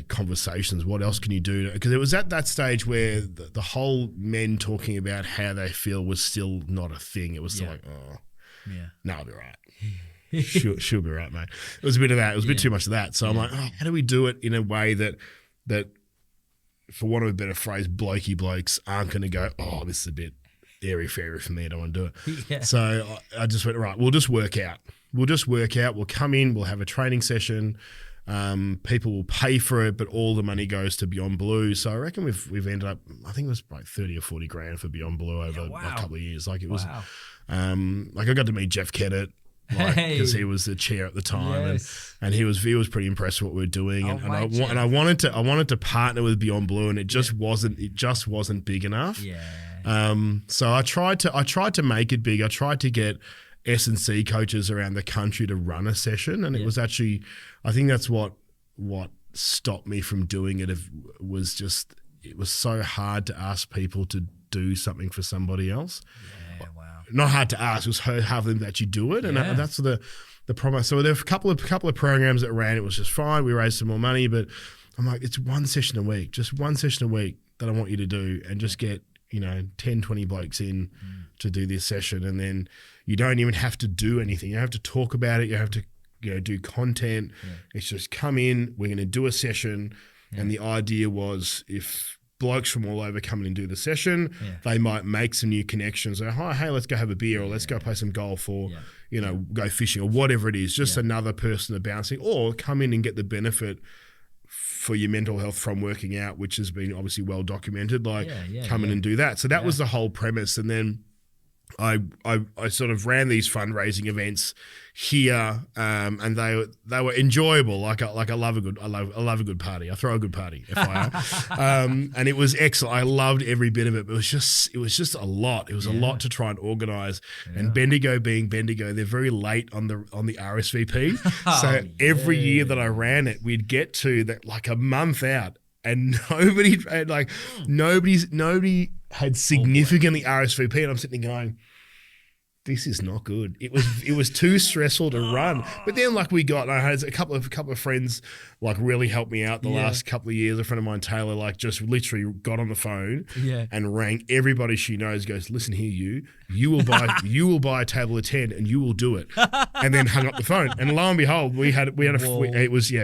conversations? What else can you do? Because it was at that stage where the whole men talking about how they feel was still not a thing. It was still like, no, I'll be right. She'll be right, mate. It was a bit of that. It was a bit too much of that. So I'm like, how do we do it in a way that, for want of a better phrase, blokey blokes aren't going to go, oh, this is a bit airy-fairy for me, I don't want to do it. So I just went, right, we'll just work out. We'll come in, we'll have a training session. People will pay for it, but all the money goes to Beyond Blue. So I reckon we've ended up, I think it was like 30 or 40 grand for Beyond Blue over a couple of years. Like it was, like I got to meet Jeff Kennett, because he was the chair at the time, Yes. and he was pretty impressed with what we were doing, Oh, and mate, I wanted to partner with Beyond Blue, and it just wasn't big enough. Yeah. So I tried to make it big. I tried to get S&C coaches around the country to run a session, and it was actually, I think that's what stopped me from doing it. It was so hard to ask people to do something for somebody else. Yeah, wow. Not hard to ask, it was hard for them to actually do it, and that's the problem. So there were a couple of programs that ran. It was just fine. We raised some more money, but I'm like, it's one session a week, just one session a week that I want you to do, and just get 10, 20 blokes in to do this session, and then you don't even have to do anything. You have to talk about it. You have to do content. It's just come in. We're going to do a session, and the idea was if blokes from all over come in and do the session, they might make some new connections. Like, hey, let's go have a beer, or let's go play some golf, or go fishing, or whatever it is. Just another person to bouncing, or come in and get the benefit for your mental health from working out, which has been obviously well documented. Come in and do that. So that was the whole premise, and then I sort of ran these fundraising events here, and they were enjoyable. I love a good party. I throw a good party, FYI. And it was excellent. I loved every bit of it. But it was just a lot. It was a lot to try and organise. Yeah. And Bendigo being Bendigo, they're very late on the RSVP. So every year that I ran it, we'd get to that like a month out, and nobody had significantly RSVP, and I'm sitting there going, this is not good. It was too stressful to run. But then I had a couple of friends really helped me out the last couple of years. A friend of mine, Taylor, just literally got on the phone and rang everybody she knows, goes, listen here, you will buy a table of 10 and you will do it. And then hung up the phone. And lo and behold,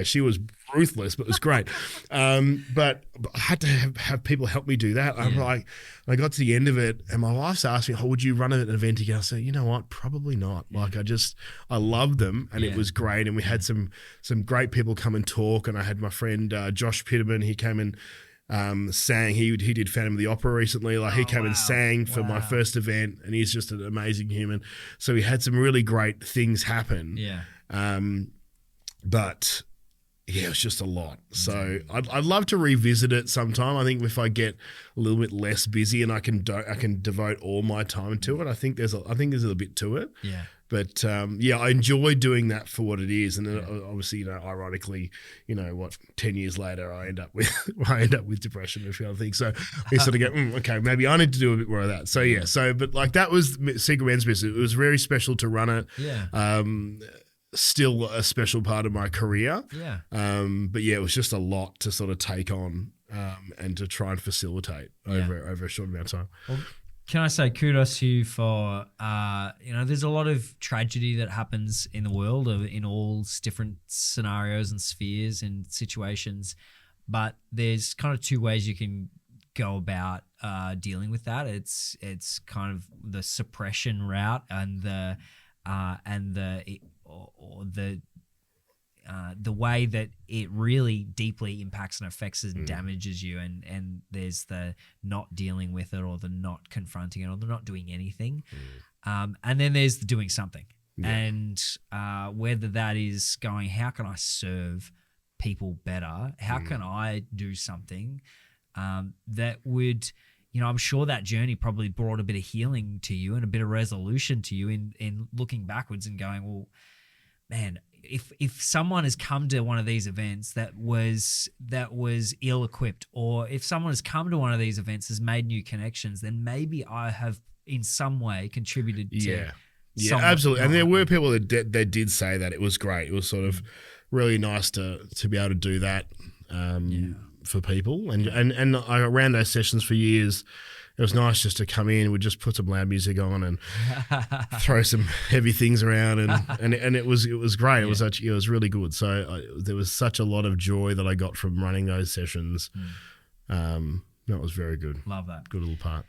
she was ruthless, but it was great. But I had to have people help me do that. I'm like, I got to the end of it, and my wife's asked me, would you run an event again? I said, you know what, probably not. I loved them, and it was great. And we had some great people come and talk. And I had my friend Josh Pitterman. He came and sang. He did Phantom of the Opera recently. He came and sang for my first event, and he's just an amazing human. So we had some really great things happen. But yeah, it's just a lot. So I'd love to revisit it sometime. I think if I get a little bit less busy and I can devote all my time to it, I think there's a little bit to it. Yeah. But I enjoy doing that for what it is, and then obviously, ironically, 10 years later, I end up with depression and a few other things. So we sort of go, okay, maybe I need to do a bit more of that. So but that was Secret Men's Business. It was very special to run it. Yeah. Still a special part of my career. Yeah. But it was just a lot to sort of take on and to try and facilitate over a short amount of time. Well, can I say kudos to you for, there's a lot of tragedy that happens in the world in all different scenarios and spheres and situations, but there's kind of two ways you can go about dealing with that. It's kind of the suppression route and the way that it really deeply impacts and affects and damages you, and there's the not dealing with it, or the not confronting it, or the not doing anything, and then there's the doing something, and whether that is going, how can I serve people better? How can I do something that would, I'm sure that journey probably brought a bit of healing to you and a bit of resolution to you in looking backwards and going, well, man, if someone has come to one of these events that was ill-equipped, or if someone has come to one of these events, has made new connections, then maybe I have in some way contributed to absolutely. And there were people that did say that. It was great. It was sort of really nice to be able to do that for people. And I ran those sessions for years. It was nice just to come in. We'd just put some loud music on and throw some heavy things around, and it was great. It was actually, it was really good. So there was such a lot of joy that I got from running those sessions. That was very good. Love that. Good little part.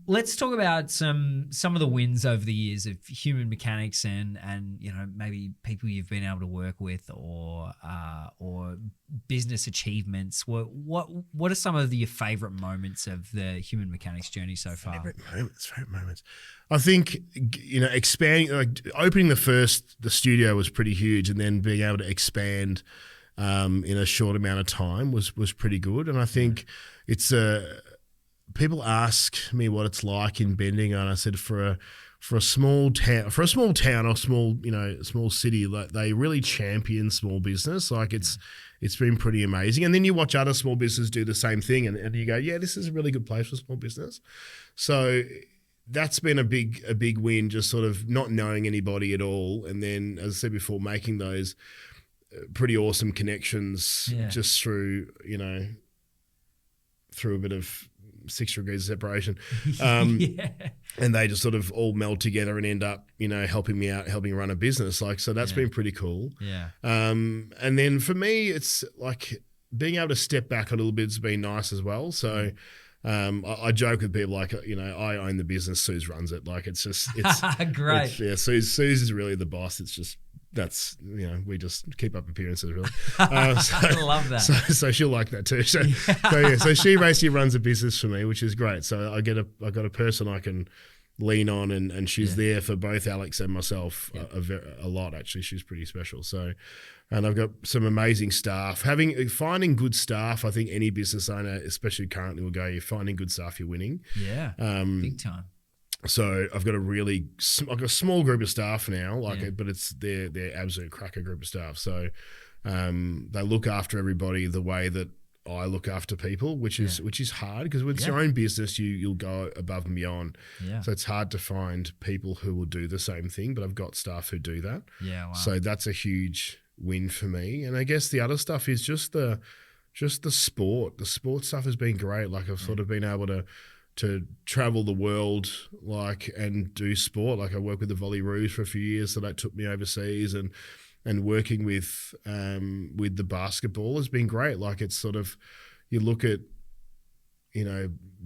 Let's talk about some of the wins over the years of human mechanics and maybe people you've been able to work with or business achievements, what are some of your favorite moments of the human mechanics journey so far? Favorite moments. I think, expanding, like opening the studio was pretty huge, and then being able to expand in a short amount of time was pretty good. And I think it's people ask me what it's like in Bendigo, and I said for a small town or small city, like they really champion small business. Like it's been pretty amazing. And then you watch other small businesses do the same thing, and you go, yeah, this is a really good place for small business. So that's been a big win, just sort of not knowing anybody at all, and then, as I said before, making those pretty awesome connections just through a bit of 6 degrees of separation. And they just sort of all meld together and end up, helping me out, helping run a business. Like, so that's been pretty cool. Yeah. And then for me, it's like being able to step back a little bit has been nice as well. So I joke with people like, I own the business, Suze runs it. Like it's great. Suze is really the boss. It's just, we just keep up appearances, really. I love that. So she'll like that too. So she basically runs a business for me, which is great. So I got a person I can lean on, and she's there for both Alex and myself a lot. Actually, she's pretty special. So, and I've got some amazing staff. Finding good staff, I think any business owner, especially currently, will go. You're finding good staff, you're winning. Yeah, big time. So I've got a small group of staff now, but it's their absolute cracker group of staff. So they look after everybody the way that I look after people, which is hard, because with your own business, you'll go above and beyond. Yeah. So it's hard to find people who will do the same thing, but I've got staff who do that. Yeah. Wow. So that's a huge win for me. And I guess the other stuff is just the sport. The sport stuff has been great. Like I've sort of been able to travel the world, and do sport. Like I worked with the Volley Rouge for a few years, so that took me overseas, and working with the basketball has been great. Like it's sort of, you look at,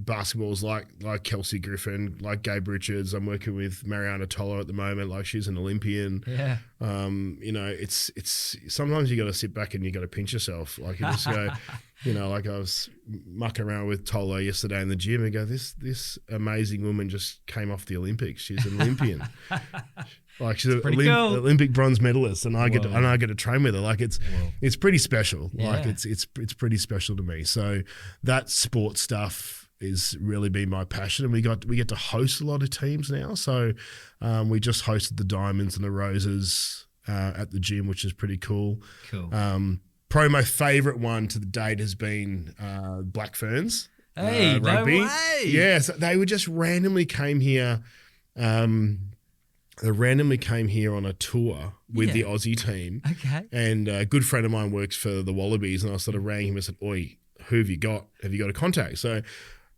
basketballs like Kelsey Griffin, like Gabe Richards. I'm working with Mariana Toller at the moment. Like she's an Olympian. Yeah. It's sometimes you got to sit back and you got to pinch yourself. Like you just go, like I was mucking around with Toller yesterday in the gym and go, this amazing woman just came off the Olympics. She's an Olympian. Like she's an Olympic bronze medalist, and I get to train with her. Like it's pretty special. Like it's pretty special to me. So that sports stuff is really been my passion, and we get to host a lot of teams now. So we just hosted the Diamonds and the Roses at the gym, which is pretty cool. Cool. Probably my favourite one to the date has been Black Ferns. Hey, rugby. No way. Yeah, so they would just randomly came here. They randomly came here on a tour with the Aussie team. Okay. And a good friend of mine works for the Wallabies, and I sort of rang him and said, "Oi, who have you got? Have you got a contact?" So,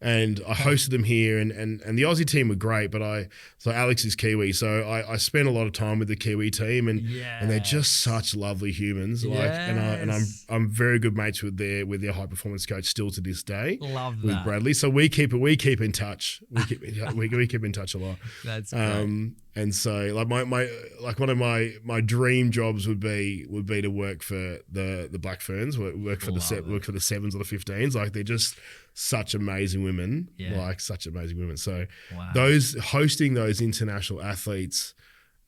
and I hosted them here, and the Aussie team were great, but so Alex is Kiwi, so I spent a lot of time with the Kiwi team, and they're just such lovely humans. And I'm very good mates with their high performance coach still to this day. Love with that. Bradley. So we keep in touch. We keep in touch a lot. That's great. And so one of my dream jobs would be to work for the Black Ferns, work for the sevens or the 15s. Like they're just such amazing women, such amazing women. So hosting those international athletes,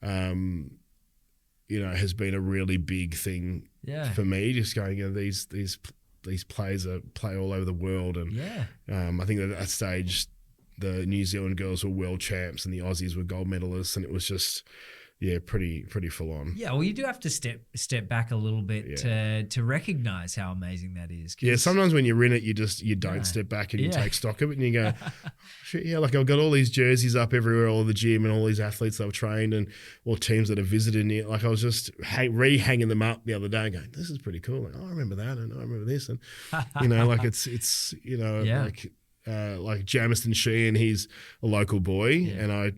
has been a really big thing for me. Just going, these players play all over the world, and I think at that stage, the New Zealand girls were world champs and the Aussies were gold medalists, and it was just pretty full on. Yeah, well, you do have to step back a little bit to recognize how amazing that is. Yeah, sometimes when you're in it, you don't step back and you take stock of it, and you go, shit, like I've got all these jerseys up everywhere, all the gym, and all these athletes I've trained, and all teams that have visited me. Like I was just re-hanging them up the other day, and going, this is pretty cool. Like, I remember that, and I remember this, and like it's like Jamison Sheehan, he's a local boy, and I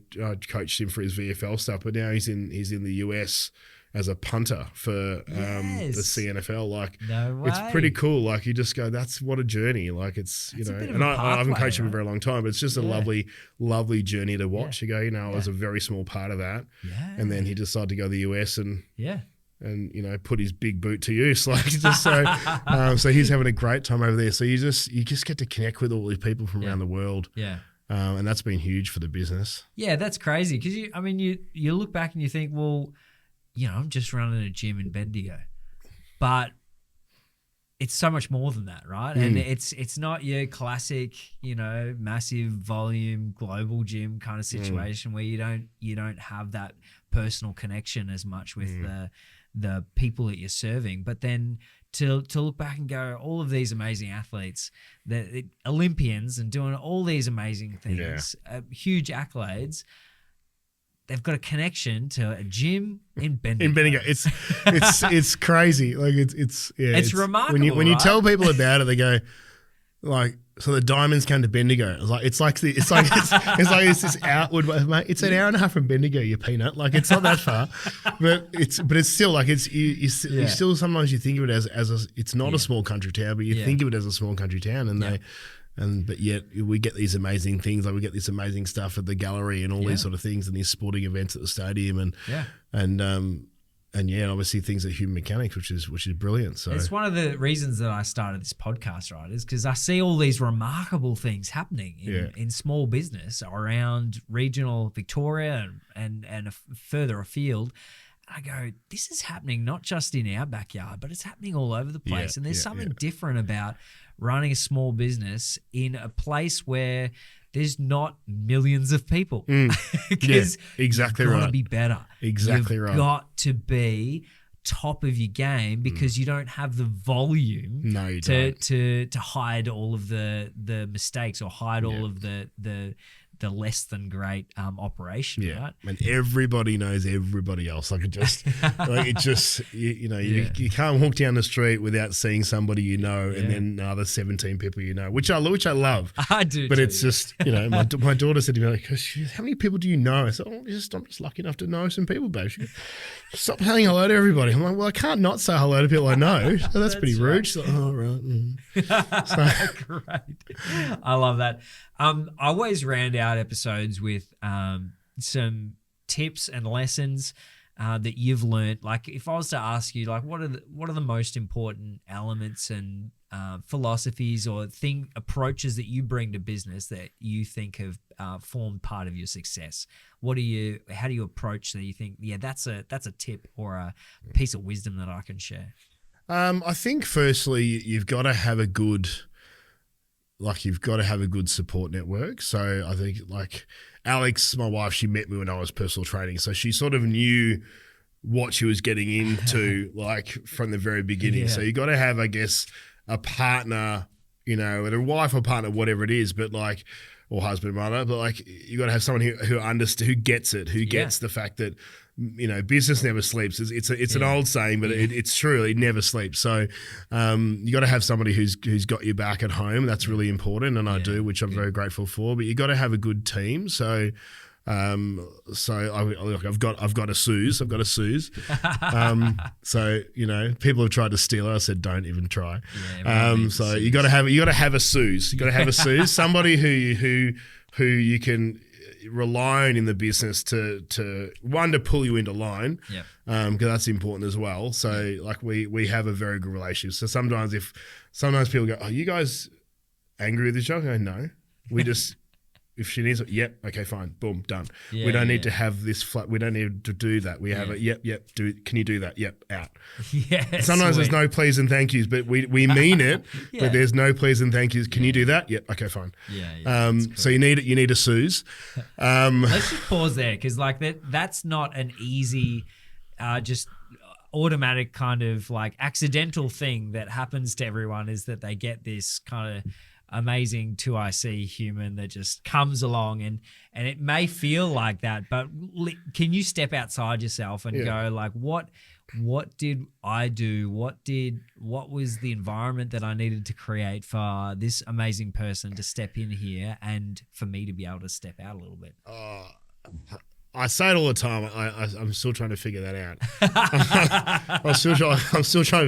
coached him for his VFL stuff, but now he's in the US as a punter for the CNFL. Like, it's pretty cool. Like, you just go, that's what a journey. Like, it's and I haven't coached him for a very long time, but it's just a lovely journey to watch. You go, I was a very small part of that, and then he decided to go to the US, and and put his big boot to use. Like just so he's having a great time over there. So you just get to connect with all these people from around the world. Yeah. And that's been huge for the business. Yeah, that's crazy because you look back and you think, well, I'm just running a gym in Bendigo, but it's so much more than that, right? And it's not your classic, massive volume global gym kind of situation where you don't have that personal connection as much with the people that you're serving. But then to look back and go, all of these amazing athletes, the Olympians and doing all these amazing things, huge accolades. They've got a connection to a gym in Bendigo. In Bendigo, it's crazy. Like it's remarkable. When you tell people about it, they go like, so the Diamonds came to Bendigo. It's like this outward way, mate. It's an hour and a half from Bendigo, you peanut. Like it's not that far, but it's still like you still sometimes you think of it as it's not a small country town, but you think of it as a small country town, but yet we get these amazing things, like we get this amazing stuff at the gallery and all these sort of things and these sporting events at the stadium and obviously things at Human Mechanics, which is brilliant. So it's one of the reasons that I started this podcast, right? Is because I see all these remarkable things happening in small business around regional Victoria and further afield. I go, this is happening not just in our backyard, but it's happening all over the place. And there's something different about running a small business in a place where there's not millions of people. Because exactly you've right. got to be better. Exactly right. You've got to be top of your game because you don't have the volume to hide all of the mistakes or hide all of the less than great operation, right? And everybody knows everybody else. Like you can't walk down the street without seeing somebody and then another 17 people which I love. I do, but it's just my daughter said to me like, how many people do you know? I said, I'm just lucky enough to know some people, babe. She goes, stop saying hello to everybody. I'm like, well, I can't not say hello to people I know. So that's pretty rude. She's like, oh right. Great. I love that. I always round out episodes with some tips and lessons that you've learned. Like if I was to ask you, like what are the most important elements and philosophies or approaches that you bring to business that you think have formed part of your success? How do you approach that? You think, that's a tip or a piece of wisdom that I can share? I think firstly you've got to have a good support network. So I think like Alex, my wife, she met me when I was personal training. So she sort of knew what she was getting into like from the very beginning. Yeah. So you got to have, I guess, a partner, whether a wife or partner, whatever it is, but like, or husband, mother, but like you got to have someone who gets it, who gets the fact that, business never sleeps. It's an old saying, but it's true. It never sleeps. So you got to have somebody who's got your back at home. That's really important, and I do, which I'm very grateful for. But you got to have a good team. So I've got a Suze. I've got a Suze. So people have tried to steal her. I said, don't even try. So you got to have a Suze. You got to have a Suze. Somebody who you can rely on in the business to pull you into line, because that's important as well. So like we have a very good relationship. So sometimes people go, oh, you guys angry with each other? I go, no, we just if she needs it, okay, fine, boom, done. We don't need to have this flat. We don't need to do that. We have it. Can you do that? Out. Sometimes there's no please and thank yous, but we mean it. But there's no please and thank yous. Can you do that? Okay, fine. So you need a Suze. Let's just pause there because like that's not an easy, just automatic kind of like accidental thing that happens to everyone. Is that they get this kind of amazing 2IC human that just comes along and it may feel like that, but can you step outside yourself and go like, what did I do? What was the environment that I needed to create for this amazing person to step in here and for me to be able to step out a little bit? I say it all the time. I'm still trying to figure that out. I'm still trying to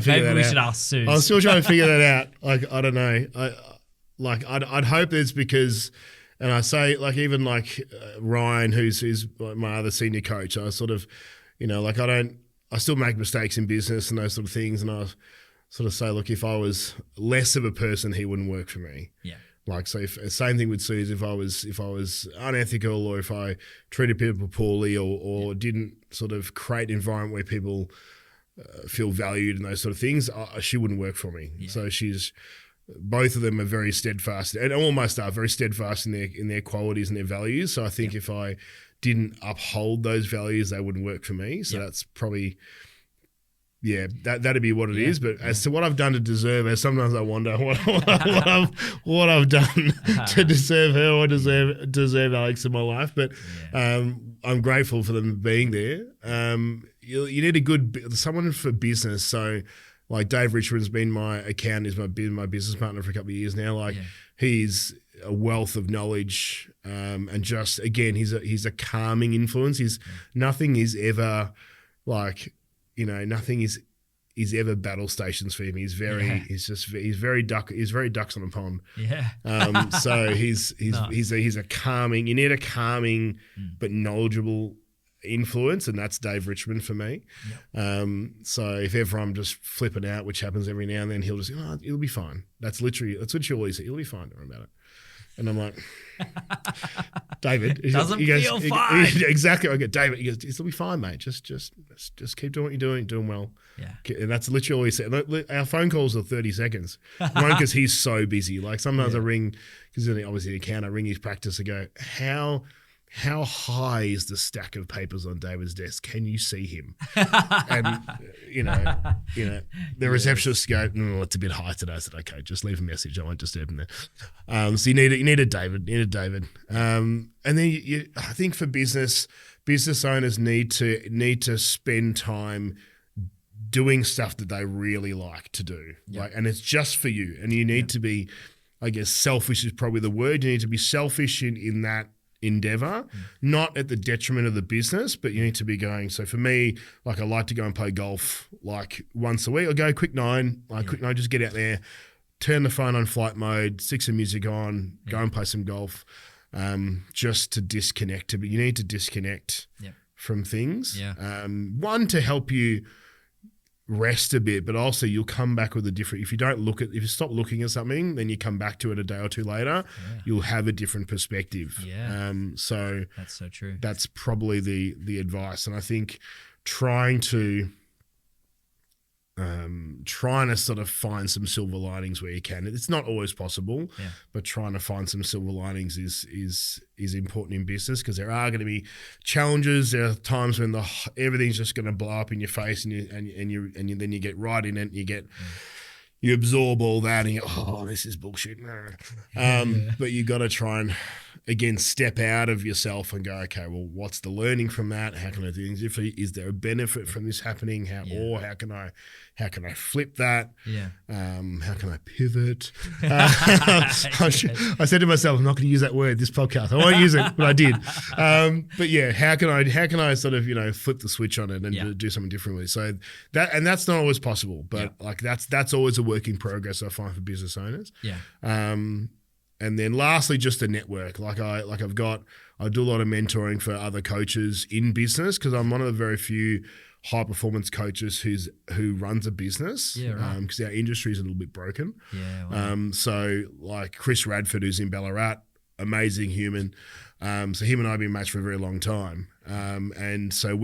figure that out. Maybe we should ask Sue. I'm still trying to figure that out. Like, I don't know. I'd hope it's because, and I say like even like Ryan, who's my other senior coach, I sort of, I don't I still make mistakes in business and those sort of things, and I sort of say, look, if I was less of a person, he wouldn't work for me. Yeah. Like, so same thing with Suze, if I was unethical, or if I treated people poorly, or didn't sort of create an environment where people feel valued and those sort of things, she wouldn't work for me. Yeah. So both of them are very steadfast, and all my staff very steadfast in their qualities and their values. So I think if I didn't uphold those values, they wouldn't work for me. So that's probably, that'd be what it is. But as to what I've done to deserve her, sometimes I wonder what I've done to deserve her or deserve Alex in my life. But I'm grateful for them being there. You need someone for business. So like Dave Richmond's been my accountant, been my business partner for a couple of years now. Like he's a wealth of knowledge, and just again, he's a calming influence. Nothing is ever like, nothing is ever battle stations for him. He's very ducks on a pond. Yeah. So he's a calming. You need a calming but knowledgeable influence, and that's Dave Richmond for me. So if ever I'm just flipping out, which happens every now and then, he'll just go, it'll be fine. That's what you always say. It'll be fine. Don't worry about it. And I'm like, David, doesn't feel fine. Exactly. I go, David. He goes, it'll be fine, mate. Just keep doing what you're doing well. Yeah. And that's literally all he said. Our phone calls are 30 seconds. One, because he's so busy. Like sometimes I ring, because obviously the account, I ring his practice and go, how high is the stack of papers on David's desk? Can you see him? And the receptionist go, it's a bit high today. I said, okay, just leave a message. I won't disturb him there. So you need a David. And then I think for business owners need to spend time doing stuff that they really like to do. And it's just for you. And you need to be, I guess, selfish is probably the word. You need to be selfish in that endeavor, not at the detriment of the business, but you need to be going. So for me, like I like to go and play golf like once a week. I'll go quick nine, just get out there, turn the phone on flight mode, stick some music on, go and play some golf, just to disconnect. But you need to disconnect from things. One, to help you rest a bit, but also you'll come back with if you stop looking at something, then you come back to it a day or two later, you'll have a different perspective. So that's so true. That's probably the advice. And I think trying to sort of find some silver linings where you can. It's not always possible, but trying to find some silver linings is important in business, because there are going to be challenges. There are times when everything's just going to blow up in your face, and then you get right in it, and you absorb all that, and you go, this is bullshit. But you got to try and, again, step out of yourself and go, okay, well, what's the learning from that? How can I do things differently? Is there a benefit from this happening? How can I flip that? How can I pivot? I said to myself, I'm not going to use that word this podcast. I won't use it, but I did. But yeah, how can I sort of flip the switch on it and do something differently? So that's not always possible, but like that's always a work in progress, I find, for business owners. And then lastly, just a network. I do a lot of mentoring for other coaches in business, because I'm one of the very few high performance coaches who runs a business. Because our industry is a little bit broken. So like Chris Radford, who's in Ballarat, amazing human. So him and I have been matched for a very long time. And so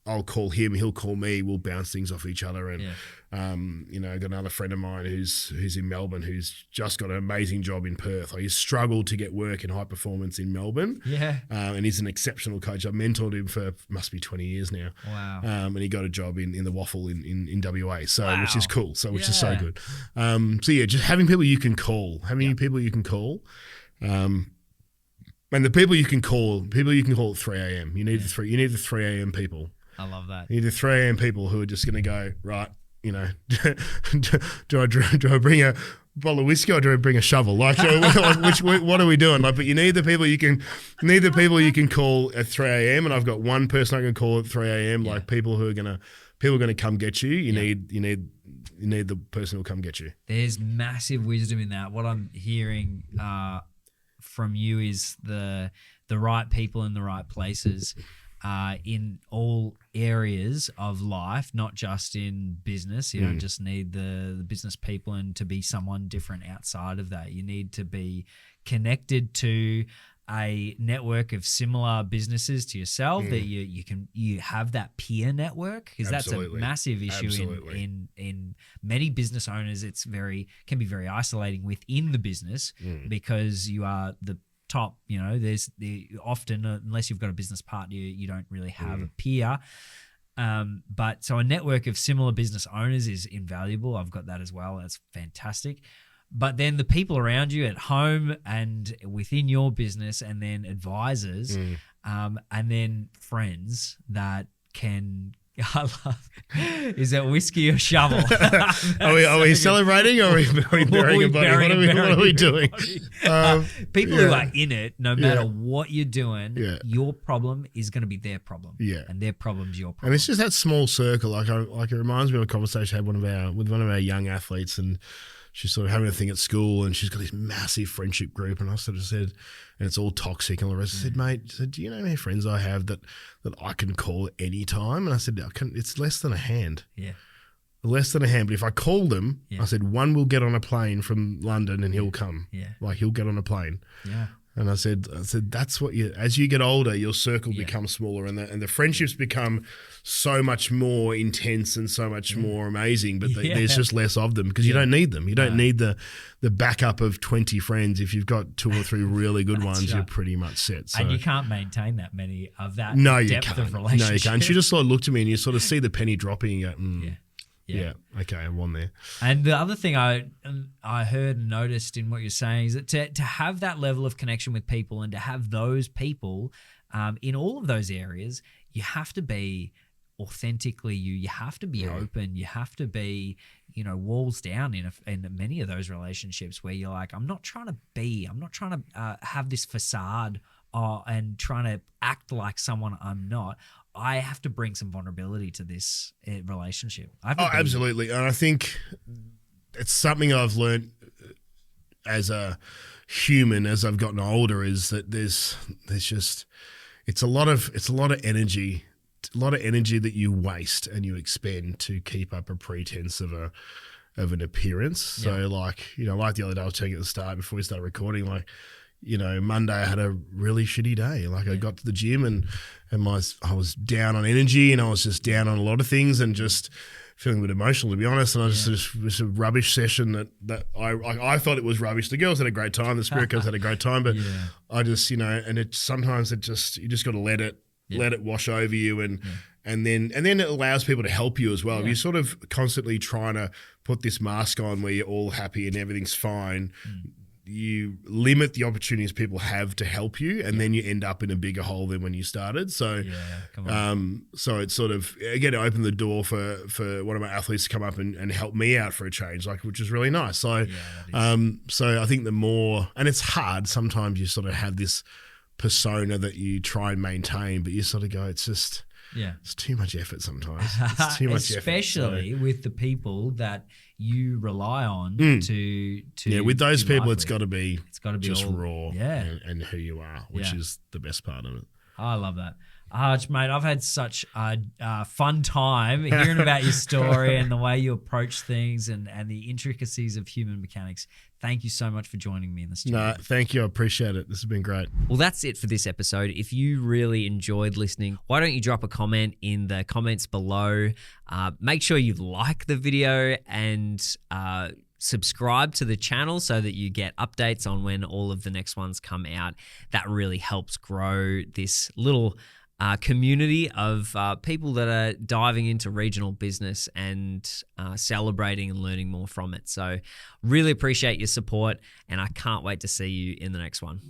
I'll call him, he'll call me, we'll bounce things off each other. And, I've got another friend of mine who's in Melbourne, who's just got an amazing job in Perth. He's struggled to get work in high performance in Melbourne. And he's an exceptional coach. I've mentored him for must be 20 years now. Wow. And he got a job in the Waffle in WA, which is cool. Which is so good. Just having people you can call, and the people you can call at 3 a.m. You need the 3 a.m. people. I love that. You need the 3 a.m. people who are just going to go, right, do I bring a bottle of whiskey or do I bring a shovel? What are we doing? But you need the people you can call at 3 a.m. And I've got one person I can call at 3 a.m. Like people who are going to come get you. You need the person who'll come get you. There's massive wisdom in that. What I'm hearing from you is the right people in the right places. in all areas of life, not just in business. You don't just need the business people and to be someone different outside of that. You need to be connected to a network of similar businesses to yourself that you have that peer network, because that's a massive issue in many business owners. It's can be very isolating within the business because you are the top, there's often, unless you've got a business partner, you don't really have a peer. But so a network of similar business owners is invaluable. I've got that as well. That's fantastic. But then the people around you at home and within your business, and then advisors, and then friends that can. I love. Is that whiskey or shovel? Are we celebrating, or are we burying a body? What are we doing? People who are in it, no matter what you're doing, your problem is going to be their problem, and their problem's your problem. And it's just that small circle. Like it reminds me of a conversation I had with one of our young athletes, and she's sort of having a thing at school, and she's got this massive friendship group, and I sort of said, and it's all toxic, and all the rest. I said, mate, do you know how many friends I have that I can call at any time? And I said, it's less than a hand. Yeah. Less than a hand. But if I call them, I said, one will get on a plane from London and he'll come. Yeah. Like he'll get on a plane. Yeah. And I said, that's what as you get older, your circle becomes smaller, and the friendships become so much more intense and so much more amazing. But there's just less of them because you don't need them. You don't need the backup of 20 friends. If you've got 2 or 3 really good ones, you're pretty much set. So. And you can't maintain that many of that depth of relationship. No, you can't. And she just sort of looked at me, and you sort of see the penny dropping and you go, Yeah. Okay, I'm on there. And the other thing I heard and noticed in what you're saying is that to have that level of connection with people, and to have those people in all of those areas, you have to be authentically you. You have to be open. You have to be, walls down in many of those relationships where you're like, I'm not trying to have this facade and trying to act like someone I'm not. I have to bring some vulnerability to this relationship. Absolutely. And I think it's something I've learned as a human as I've gotten older, is that there's just it's a lot of energy, that you waste and you expend to keep up a pretense of an appearance. Yeah. So like the other day I was telling you at the start before we started recording, Monday I had a really shitty day. I got to the gym and I was down on energy, and I was just down on a lot of things and just feeling a bit emotional, to be honest. And I just was a rubbish session that I thought it was rubbish. The girls had a great time, the Spirit girls had a great time, but I just and you just got to let it wash over you, and then it allows people to help you as well. If you're sort of constantly trying to put this mask on where you're all happy and everything's fine, you limit the opportunities people have to help you, and then you end up in a bigger hole than when you started. So, so it's sort of, again, it opened the door for one of my athletes to come up and help me out for a change, which is really nice. So, so I think the more, and it's hard, sometimes you sort of have this persona that you try and maintain, but you sort of go, it's just, it's too much effort sometimes. It's too much especially effort, with the people that you rely on to with those people, it's got to be just all, raw and who you are, which is the best part of it. I love that. Arj, mate, I've had such a fun time hearing about your story and the way you approach things and the intricacies of human mechanics. Thank you so much for joining me in the studio. No, thank you. I appreciate it. This has been great. Well, that's it for this episode. If you really enjoyed listening, why don't you drop a comment in the comments below? Make sure you like the video and subscribe to the channel so that you get updates on when all of the next ones come out. That really helps grow this little community of people that are diving into regional business and celebrating and learning more from it. So really appreciate your support, and I can't wait to see you in the next one.